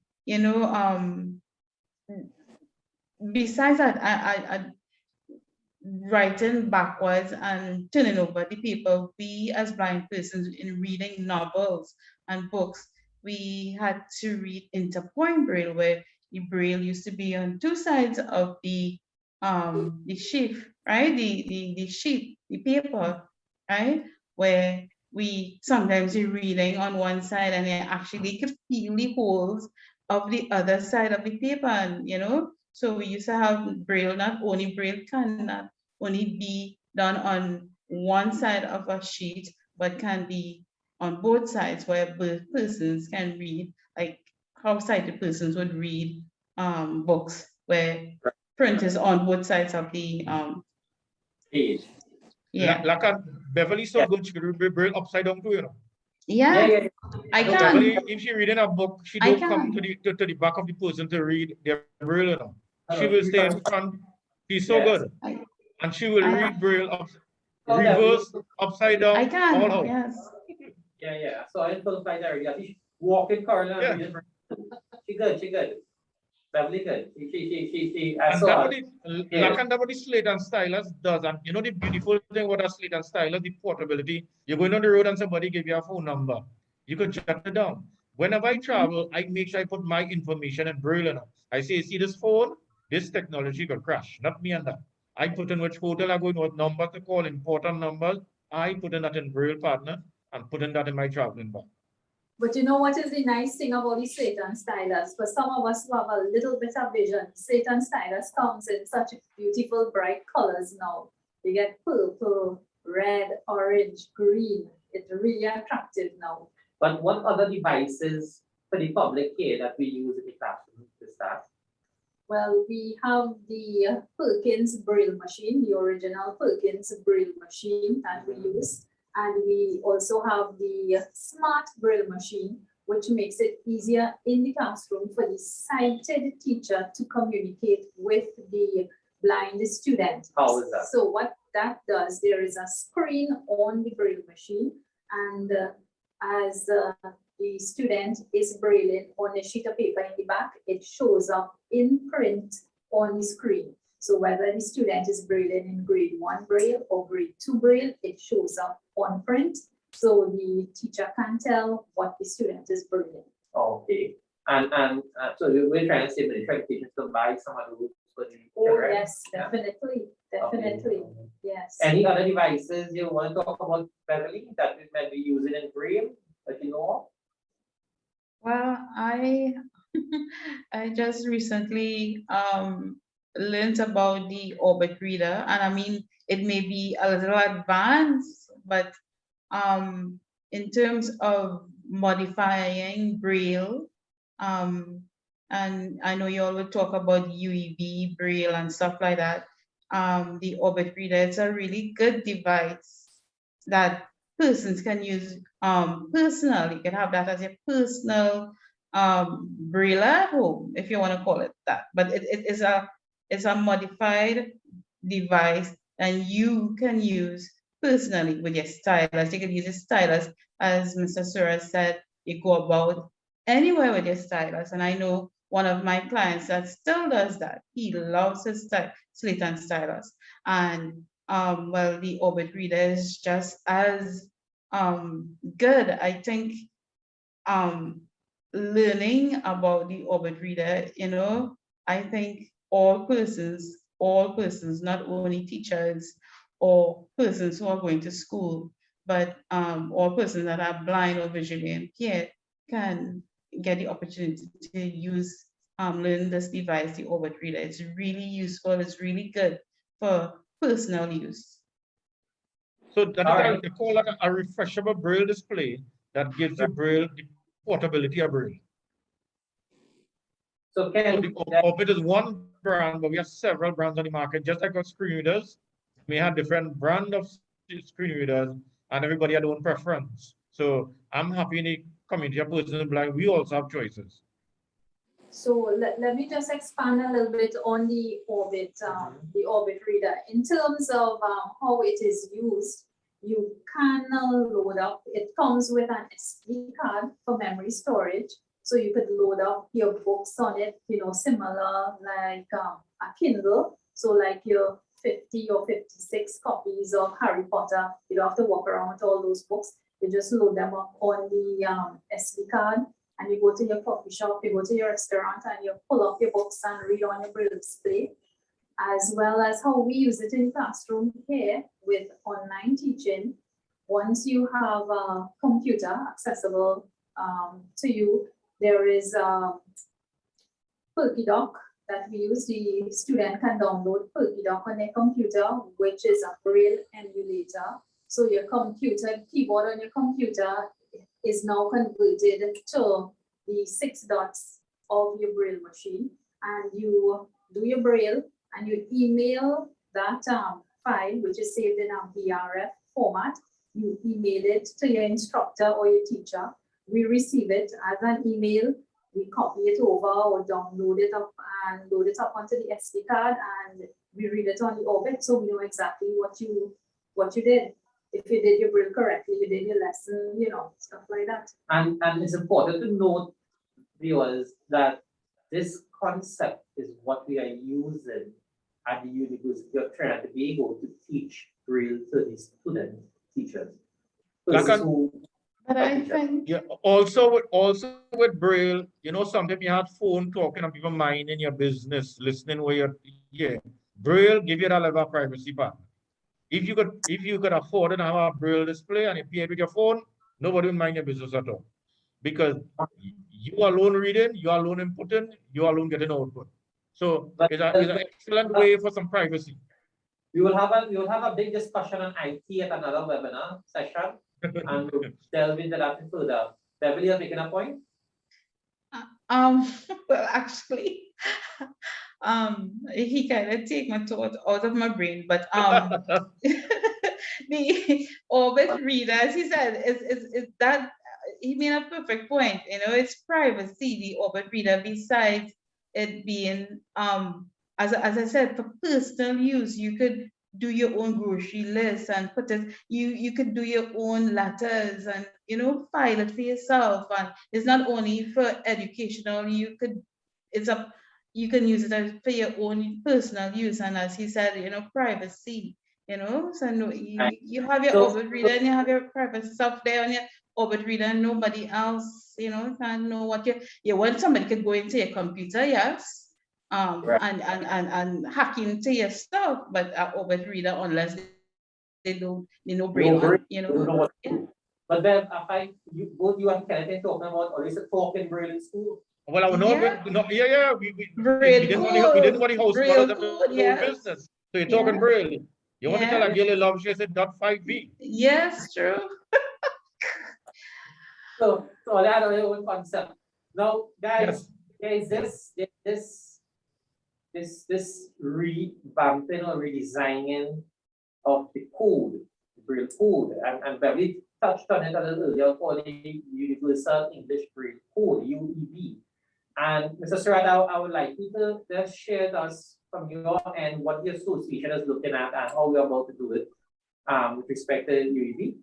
besides that, I writing backwards and turning over the paper, we as blind persons in reading novels and books, we had to read interpoint Braille, where the Braille used to be on two sides of the sheaf, right? The sheet, the paper, right? Where we sometimes you're reading on one side and you actually could feel the holes of the other side of the paper, and so we used to have Braille. Not only Braille can not only be done on one side of a sheet, but can be on both sides, where both persons can read, like how sighted persons would read books, where print is on both sides of the page. Yeah. Like Beverly so good, she could read Braille upside down too, Yeah. I can. Beverly, if she reading a book, she don't come to the back of the person to read their Braille, She will stay in front. She's so good. And she will read Braille reverse, upside down, I can, all out. yes. Yeah. So I full flight area. She walking corner. Yeah. She good. Beverly good. She I And saw that's what the slate and stylus does. And the beautiful thing about a slate and stylus, the portability. You're going on the road and somebody give you a phone number. You could jot it down. Whenever I travel, I make sure I put my information in Braille. I say, see this phone? This technology could crash. Not me and that. I put in which hotel I'm going, what number to call, important numbers. I put in that in Braille partner and put in that in my traveling bag. But you know what is the nice thing about the slate and stylus? For some of us who have a little bit of vision, slate and stylus comes in such beautiful bright colors now. You get purple, red, orange, green. It's really attractive now. But what other devices for the public here that we use in the classroom to start? Well, we have the Perkins Braille machine, the original Perkins Braille machine that we use. And we also have the smart Braille machine, which makes it easier in the classroom for the sighted teacher to communicate with the blind student. How is that? So what that does, there is a screen on the Braille machine, and as the student is brailing on a sheet of paper in the back, it shows up in print on the screen. So whether the student is Braille in grade 1 Braille or grade 2 Braille, it shows up on print. So the teacher can tell what the student is Braille. Okay. And so we're trying to say that the education to buy some of those for the Oh, children. yes, Yeah. definitely, definitely, yes. Any other devices you want to talk about, Beverly, that we might be using in Braille that you know of? Well, I I just recently learned about the Orbit reader, and I mean it may be a little advanced, but in terms of modifying Braille, and I know you all will talk about UEB Braille and stuff like that. The Orbit reader is a really good device that persons can use personally. You can have that as your personal Braille at home, if you want to call it that. But it's a modified device, and you can use personally with your stylus. You can use a stylus, as Mr. Sura said, you go about anywhere with your stylus. And I know one of my clients that still does that. He loves his slate and stylus. And well, the Orbit reader is just as good. I think learning about the Orbit reader, I think all persons, not only teachers or persons who are going to school, but all persons that are blind or visually impaired can get the opportunity to use, learn this device, the Orbit reader. It's really useful, it's really good for personal use. So that All is right. they call it a refreshable Braille display that gives you Braille the portability of Braille. So So Ken, the Orbit is one brand, but we have several brands on the market. Just like our screen readers, we have different brand of screen readers, and everybody had their own preference. So I'm happy in the community of persons blind, we also have choices. So let me just expand a little bit on the Orbit reader. In terms of how it is used, you can load up, it comes with an SD card for memory storage. So you could load up your books on it, similar like a Kindle. So like your 50 or 56 copies of Harry Potter, you don't have to walk around with all those books. You just load them up on the SD card, and you go to your coffee shop, you go to your restaurant, and you pull up your books and read on your Braille display, as well as how we use it in the classroom here with online teaching. Once you have a computer accessible to you, there is PerkyDoc that we use. The student can download PerkyDoc on their computer, which is a Braille emulator. So your computer, keyboard on your computer is now converted to the 6 dots of your Braille machine, and you do your Braille and you email that file, which is saved in a BRF format. You email it to your instructor or your teacher. We receive it as an email. We copy it over or download it up and load it up onto the SD card, and we read it on the Orbit, so we know exactly what you did. If you did your Braille correctly, you did your lesson, stuff like that. and it's important to note, viewers, that this concept is what we are using at the University of Trinidad and Tobago to teach Braille to the student teachers. Like But I think, yeah, also with Braille, sometimes you have phone talking on people mind in your business, listening where you're Braille give you that level of privacy back. If you could afford it and have a Braille display and you pay it with your phone, nobody will mind your business at all. Because you alone reading, you alone inputting, you alone getting output. So it's an excellent way for some privacy. We will have a big discussion on IT at another webinar session, and we'll delve into that further. Beverly, you're making a point? well, actually, he kind of take my thought out of my brain, but the Orbit reader, as he said, is that he made a perfect point. It's privacy, the Orbit reader, besides it being as I said, for personal use. You could do your own grocery list and put it, you could do your own letters and file it for yourself. And it's not only for educational, it's a you can use it for your own personal use, and as he said, privacy, so no, you have your So- Orbit reader and you have your private stuff there on your Orbit reader, and nobody else, can know what you want. Somebody could go into your computer, yes, Right. and hack into your stuff, but Orbit reader, unless they know Braille No Braille, on, you don't know what to do. But then both you and Kenneth talking about, or is it talking Braille in school? Well, I will Yeah. not, yeah, we Braille didn't want code, we didn't want the house Braille them code, to do yes. business. So you're talking Yeah. Braille. You want to tell a Yeah. girl you love, she said dot 5B. Yes, true. So they had their own concept. Now, guys, Yes. there is this revamping or redesigning of the code, the Braille code, and Beverly touched on it a little earlier, called the Universal English Braille Code, UEB. And Mr. Surratt, I would like you to just share with us from your end what the association is looking at and how we're about to do it with respect to UEB.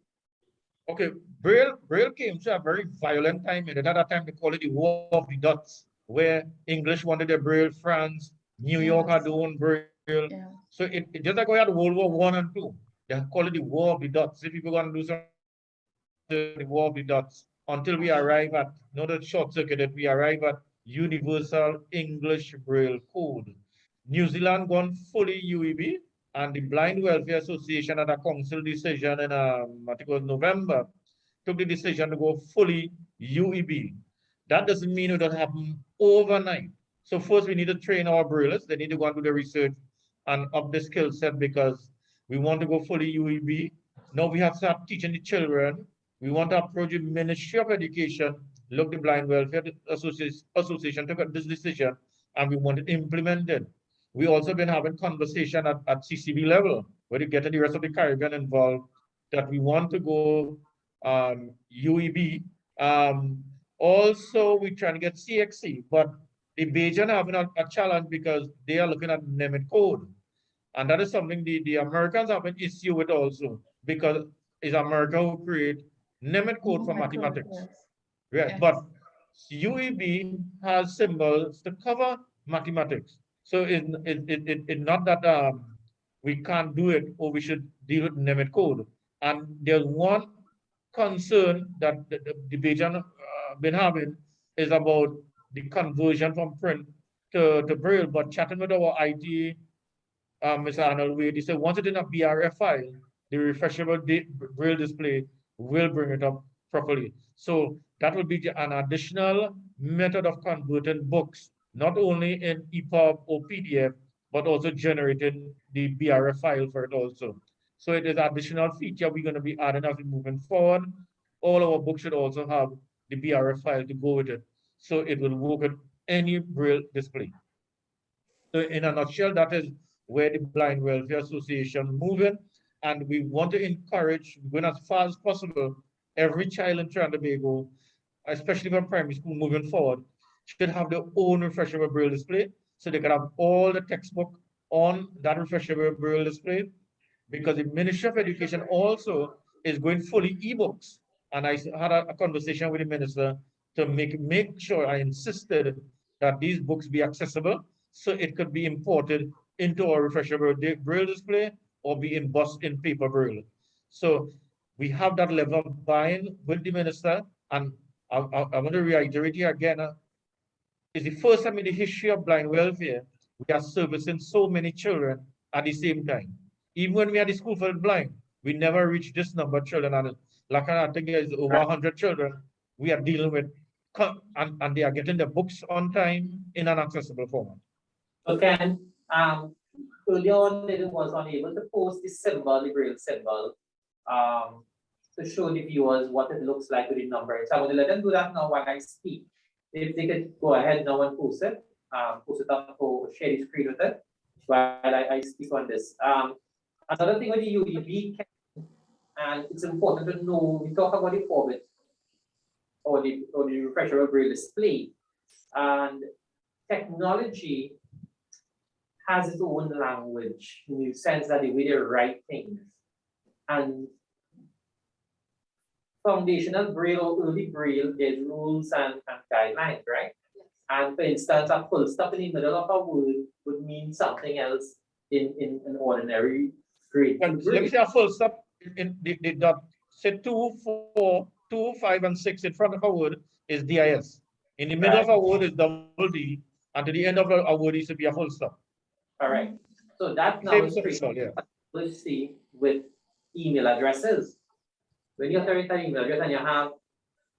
Okay, Braille came to a very violent time. At that time, they call it the War of the Dots, where English wanted their Braille, France, New York had their own Braille. Yeah. So it just like we had World War I and II. They call it the War of the Dots. If people want to do some the War of the Dots until we arrive at, not a short circuit, that we arrive at Universal English Braille Code. New Zealand gone fully UEB, and the Blind Welfare Association had a council decision in, I think it was November, took the decision to go fully UEB. That doesn't mean it doesn't happen overnight. So first we need to train our Braillists. They need to go and do the research and up the skill set, because we want to go fully UEB. Now we have to start teaching the children. We want to approach the Ministry of Education, look, the Blind Welfare Association took this decision, and we want it implemented. We also been having conversation at CCB level, where you get the rest of the Caribbean involved, that we want to go UEB. Also, we're trying to get CXC, but the Bajan having a challenge because they are looking at NEMIT code. And that is something the Americans have an issue with also, because it's America who create NEMIT code for mathematics. Yes. Right, Yes. but UEB has symbols to cover mathematics. So it's not that we can't do it or we should deal with NEMIT code. And there's one concern that the Bajan been having is about the conversion from print to Braille. But chatting with our IT, Mr. Arnold Wade, he said once it's in a BRF file, the refreshable Braille display will bring it up properly. So that will be an additional method of converting books, not only in EPUB or PDF, but also generating the BRF file for it also. So it is an additional feature we're going to be adding as we moving forward. All our books should also have the BRF file to go with it. So it will work with any Braille display. So in a nutshell, that is where the Blind Welfare Association moving. And we want to encourage, going as far as possible, every child in Trinidad and Tobago, especially from primary school moving forward, should have their own refreshable Braille display. So they can have all the textbook on that refreshable Braille display, because the Ministry of Education also is going fully ebooks. And I had a conversation with the minister to make sure, I insisted that these books be accessible, so it could be imported into our refreshable Braille display or be embossed in paper Braille. So we have that level of buy-in with the minister, and I want to reiterate here again, it's the first time in the history of blind welfare we are servicing so many children at the same time. Even when we had the school for the blind, we never reached this number of children. And like I think there's over 100 children we are dealing with, and they are getting the books on time in an accessible format. So Ken, earlier on, it was unable to post the symbol, the Braille symbol, to show the viewers what it looks like with the numbering. So I'm going to let them do that now while I speak. If they could go ahead now and post it up or share the screen with it while I speak on this. Another thing with the UEB, and it's important to know, we talk about the Orbit or the refreshable Braille display, and technology has its own language in the sense that the way they write things. And foundational Braille or early Braille, there's rules and guidelines, right? Yes. And for instance, a full stop in the middle of a word would mean something else in an ordinary grade. Well, let me say a full stop in the dot. Say 2, 4, 2, 5, and 6 in front of a word is DIS. In the middle of a word is double D, and to the end of a word is to be a full stop. All right. So that now Same is principle, yeah. let's see with email addresses. When you enter an email address and you have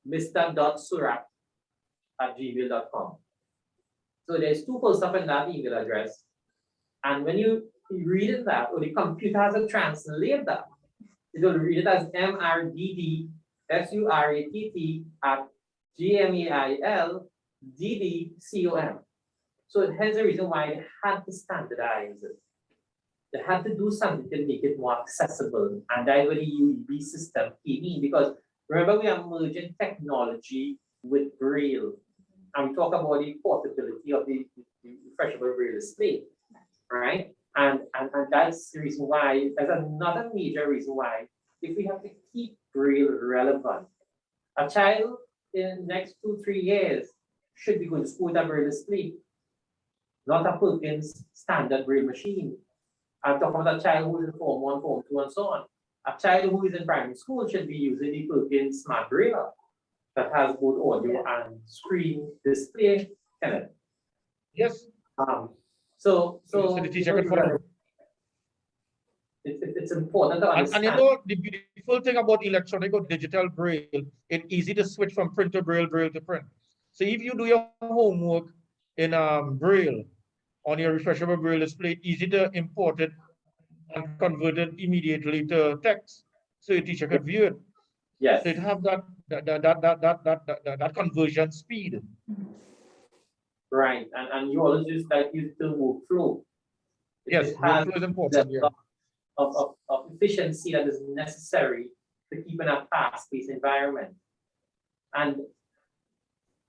mr.surat@gmail.com. So there's two full stop in that email address. And when you read it that, or the computer has to translate that, it will read it as mrddsuratt@gmail.com. So here's the reason why they had to standardize it. They had to do something to make it more accessible. And that's where the UEB system came in, because remember, we are merging technology with Braille. And we talk about the portability of the refreshable Braille display, right? And that's the reason why, there's another major reason why, if we have to keep Braille relevant, a child in the next 2-3 years should be going to school with a Braille display, not a Perkins standard Braille machine. I'm talking about a child who is in Form 1, Form 2, and so on. A child who is in primary school should be using the Perkins Smart Braille that has both audio and screen display in it. Yes. So the teacher can follow. It's important to understand. And you know, the beautiful thing about electronic or digital Braille, it's easy to switch from print to Braille, Braille to print. So if you do your homework in Braille on your refreshable Braille display, easy to import it and convert it immediately to text, so your teacher could view it. Yes. So it have that conversion speed. Right, and you always use that the workflow. Yes, workflow is important. Yeah. Of efficiency that is necessary to keep in a fast-paced environment. And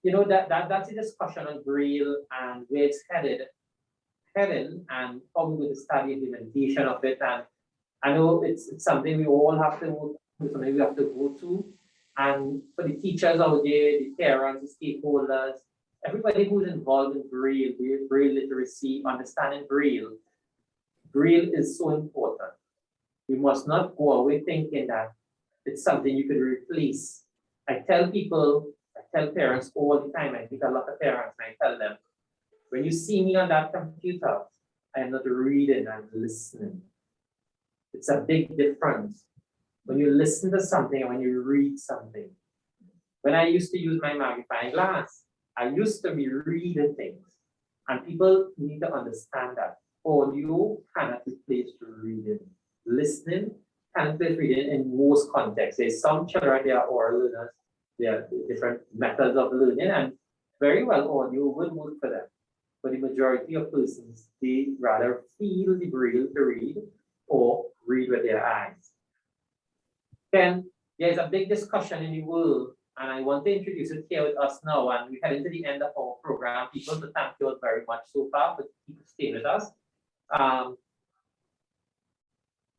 you know that's a discussion on Braille and where it's heading, and how we're going to study implementation of it. And I know it's something we all have to something we have to go to. And for the teachers out there, the parents, the stakeholders, everybody who's involved in Braille literacy, understanding Braille is so important. We must not go away thinking that it's something you could replace. I tell parents all the time, I meet a lot of parents, and I tell them, when you see me on that computer, I am not reading, I'm listening. It's a big difference when you listen to something and when you read something. When I used to use my magnifying glass, I used to be reading things, and people need to understand that audio cannot replace reading. Listening cannot replace reading in most contexts. There's some children, they are oral learners, there are different methods of learning, and very well audio will work for them. But the majority of persons, they rather feel the Braille to read or read with their eyes. Then there's a big discussion in the world, and I want to introduce it here with us now, and we're heading to the end of our program. People, so thank you all very much so far for keep staying with us.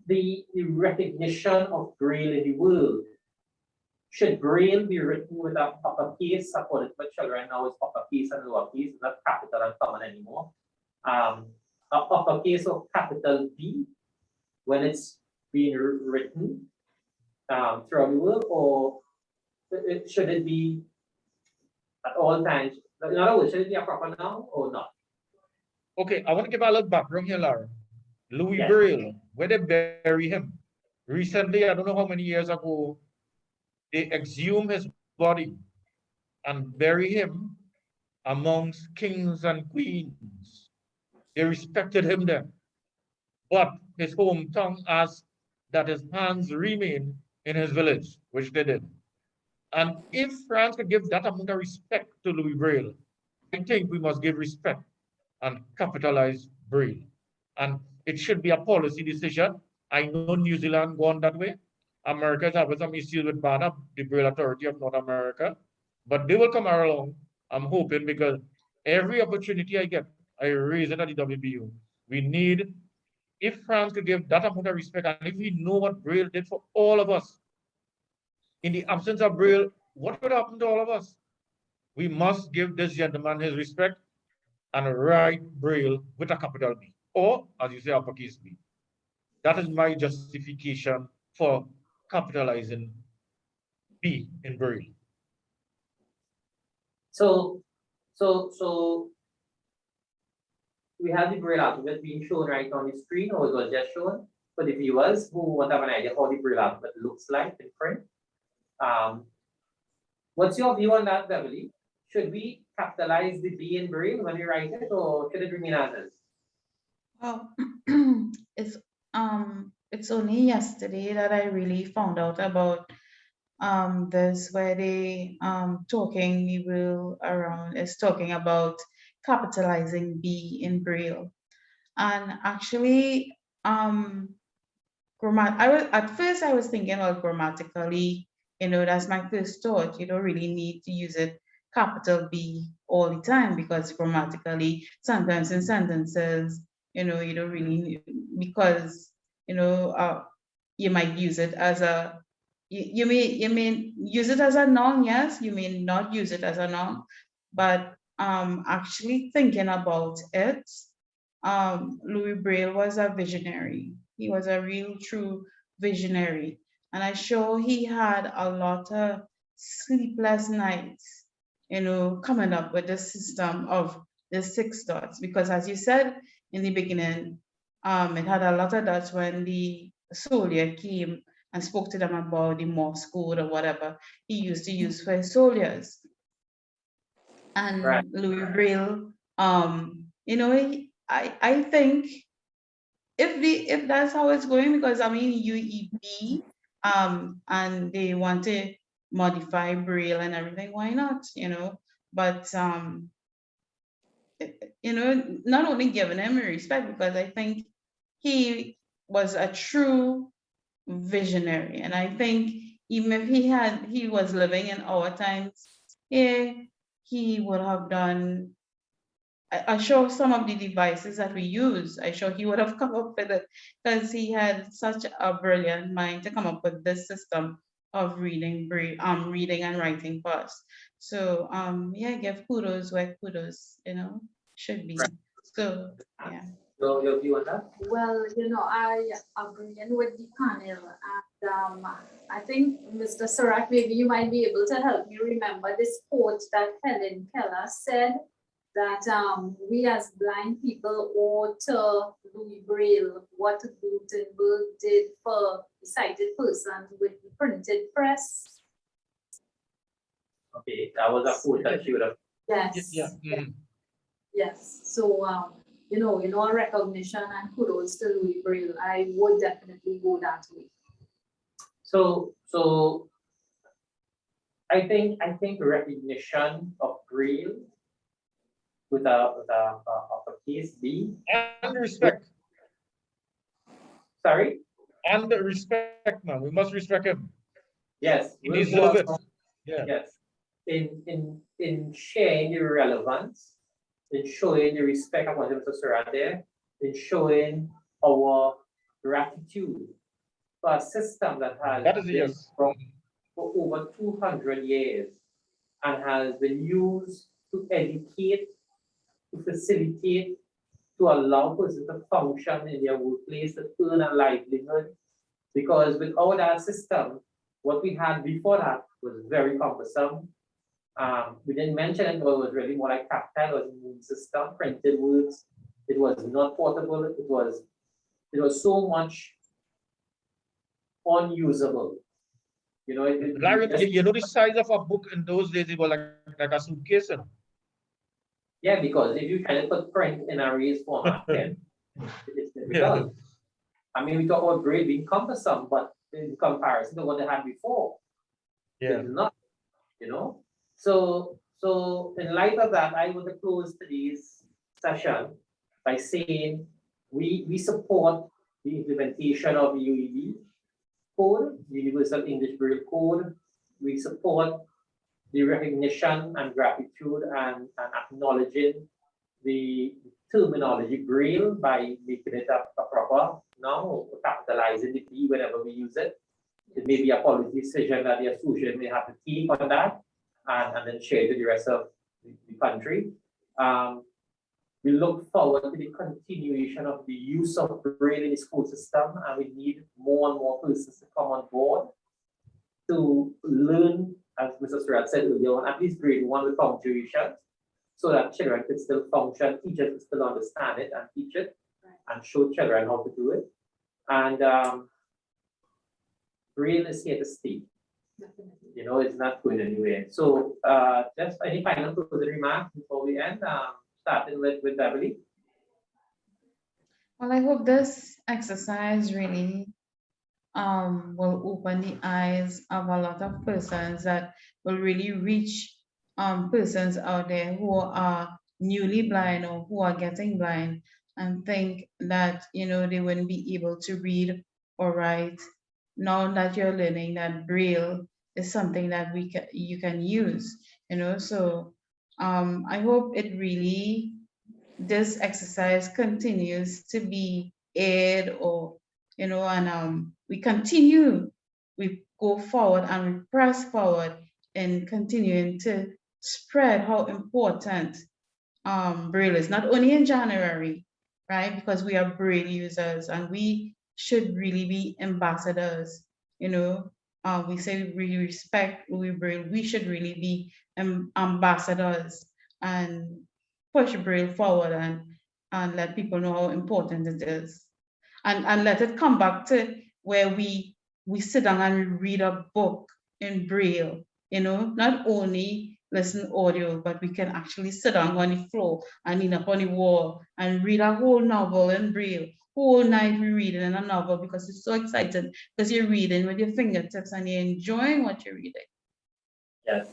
The recognition of Braille in the world. Should Braille be written with a uppercase? According to my children now, it's uppercase and lowercase, it's not capital and common anymore. A uppercase or capital B when it's being written throughout the world, or should it be at all times? In other words, should it be a proper noun or not? Okay, I want to give a little background here, Lara. Louis Yes. Braille, where they bury him. Recently, I don't know how many years ago, they exhumed his body and bury him amongst kings and queens. They respected him then. But his hometown asked that his hands remain in his village, which they did. And if France could give that amount of respect to Louis Braille, I think we must give respect and capitalize Braille. And it should be a policy decision. I know New Zealand gone that way. America is having some issues with BANA, the Braille Authority of North America, but they will come along, I'm hoping, because every opportunity I get, I raise it at the WBU. We need, if France could give that amount of respect, and if we know what Braille did for all of us, in the absence of Braille, what would happen to all of us? we must give this gentleman his respect and write Braille with a capital B, or as you say, uppercase B. That is my justification for capitalizing B in Braille. So we have the Braille alphabet being shown right on the screen, or it was just shown for the viewers who want to have an idea how the Braille alphabet looks like in print. What's your view on that, Beverly? Should we capitalize the B in Braille when we write it, or should it remain as is? Well, it's only yesterday that I really found out about this, where they talking Will around is talking about capitalizing B in Braille. And actually at first I was thinking, well, grammatically, that's my first thought. You don't really need to use it capital B all the time, because grammatically sometimes in sentences, you don't really need, because you might use it as a you may use it as a noun, yes, you may not use it as a noun, but actually thinking about it, Louis Braille was a visionary. He was a real true visionary, and I'm sure he had a lot of sleepless nights, coming up with the system of the 6 dots, because as you said in the beginning, it had a lot of dots when the soldier came and spoke to them about the Morse code or whatever he used to use for his soldiers. And Right. Louis Braille, I think if that's how it's going, because I mean UEB, and they want to modify Braille and everything, why not? But not only giving him respect, because I think he was a true visionary, and I think even if he was living in our times, yeah, he would have done. I'm sure some of the devices that we use, I'm sure he would have come up with it, because he had such a brilliant mind to come up with this system of reading and writing fast. So yeah, give kudos where kudos should be. Right. So yeah. So your view on that? Well, I agree with the panel, and I think, Mr. Surratt, maybe you might be able to help me remember this quote that Helen Keller said, that we as blind people owe to Louis Braille what Gutenberg did for the sighted persons with the printed press. Okay, that was a quote that she would have. Yes. Yeah. Mhm. Yes. So, a recognition and kudos to Louis Braille. I would definitely go that way. So I think recognition of Braille with a case B. And respect. Sorry? And respect, man. We must respect him. Yes. He we'll deserves go it. on. Yeah. Yes. In sharing the relevance, in showing the respect of what Mr. Surratt there, in showing our gratitude for a system that has That is a been yes. for over 200 years and has been used to educate, to facilitate, to allow persons to function in their workplace, to earn a livelihood. Because without that system, what we had before that was very cumbersome. We didn't mention it, but it was really more like tactile, it was a moon system, printed words. It was not portable, it was so much unusable. Larry, you know the size of a book in those days, it was like a suitcase. Yeah, because if you try to put print in a raised format, then it's difficult. I mean, we talk about Braille being cumbersome, but in comparison to what they had before, Yeah. it's not, So in light of that, I want to close today's session by saying we support the implementation of the UEB code, Universal English Braille Code. We support the recognition and gratitude and acknowledging the terminology Braille by making it a proper now, capitalizing the B whenever we use it. It may be a policy decision that the association may have to take on that. and then share it with the rest of the country. We look forward to the continuation of the use of Braille in the school system, and we need more and more persons to come on board to learn, as Mr. Surratt said earlier on, at least grade 1 with punctuation, so that children can still function, teachers can still understand it and teach it, and show children how to do it. And Braille is here to stay. Definitely. You know, it's not going anywhere. So just any final closing remarks before we end, starting with Beverly. Well, I hope this exercise really will open the eyes of a lot of persons that will really reach persons out there who are newly blind or who are getting blind and think that, you know, they wouldn't be able to read or write. Now that you're learning that Braille is something that you can use, you know. So I hope it really, this exercise continues to be aired, or, you know, and we go forward and we press forward in continuing to spread how important Braille is, not only in January, right? Because we are Braille users and we should really be ambassadors, you know. We say we respect Louis Braille, we should really be ambassadors and push Braille forward and let people know how important it is. And let it come back to where we sit down and read a book in Braille, you know, not only listen audio, but we can actually sit down on the floor and lean up on the wall and read a whole novel in Braille. Whole night we reading in a novel because it's so exciting, because you're reading with your fingertips and you're enjoying what you're reading. Yes.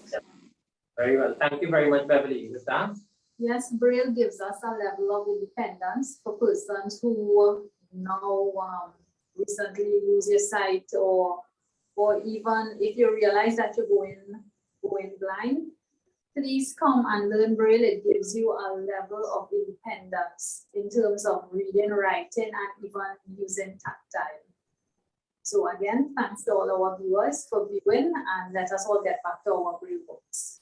Very well. Thank you very much, Beverly. Ms. Dan? Yes, Braille gives us a level of independence for persons who now recently lose your sight, or even if you realize that you're going blind, please come and learn Braille. It gives you a level of independence in terms of reading, writing, and even using tactile. So again, thanks to all our viewers for viewing, and let us all get back to our Braille books.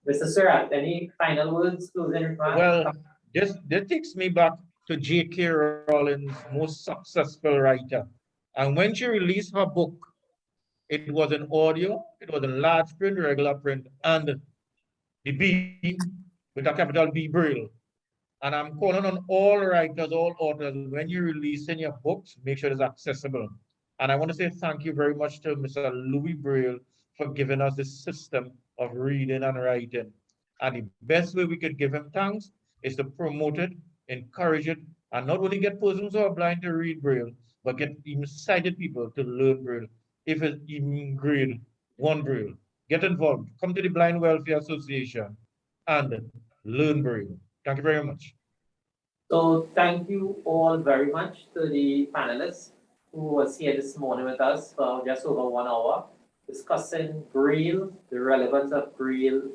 Mr. Surratt, any final words, closing remarks? Well, this takes me back to J.K. Rowling's most successful writer. And when she released her book, it was in audio, it was in large print, regular print, and the B with a capital B Braille. And I'm calling on all writers, all authors, when you're releasing your books, make sure it's accessible. And I want to say thank you very much to Mr. Louis Braille for giving us this system of reading and writing. And the best way we could give him thanks is to promote it, encourage it, and not only get persons who are blind to read Braille, but get even sighted people to learn Braille. If it's even grade 1 Braille, get involved. Come to the Blind Welfare Association and learn Braille. Thank you very much. So thank you all very much to the panelists who was here this morning with us for just over 1 hour, discussing Braille, the relevance of Braille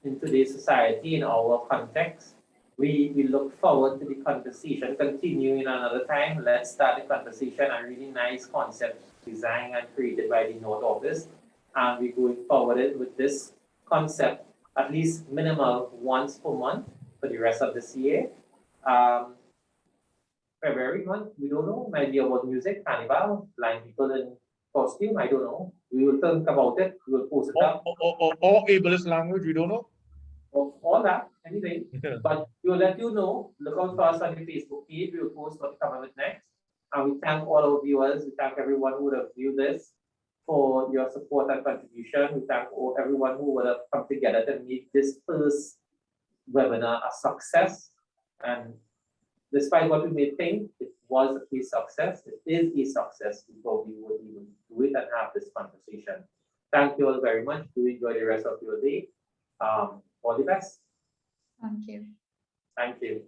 in today's society, in our context. We look forward to the conversation continuing another time. Let's start the conversation, a really nice concept designed and created by the North Office. And we're going forward with this concept at least minimal once per month for the rest of this year. February month, we don't know, might be about music, carnival, blind people in costume, I don't know. We will think about it, we will post it up. Or ableist language, we don't know. All that, anyway. But we will let you know. Look out for us on the Facebook page. We will post what we come up with next. And we thank all our viewers. We thank everyone who would have viewed this for your support and contribution. We thank everyone who would have come together to make this first webinar a success. And despite what we may think, it was a success. It is a success before we would even do it and have this conversation. Thank you all very much. Do enjoy the rest of your day. All the best. Thank you. Thank you.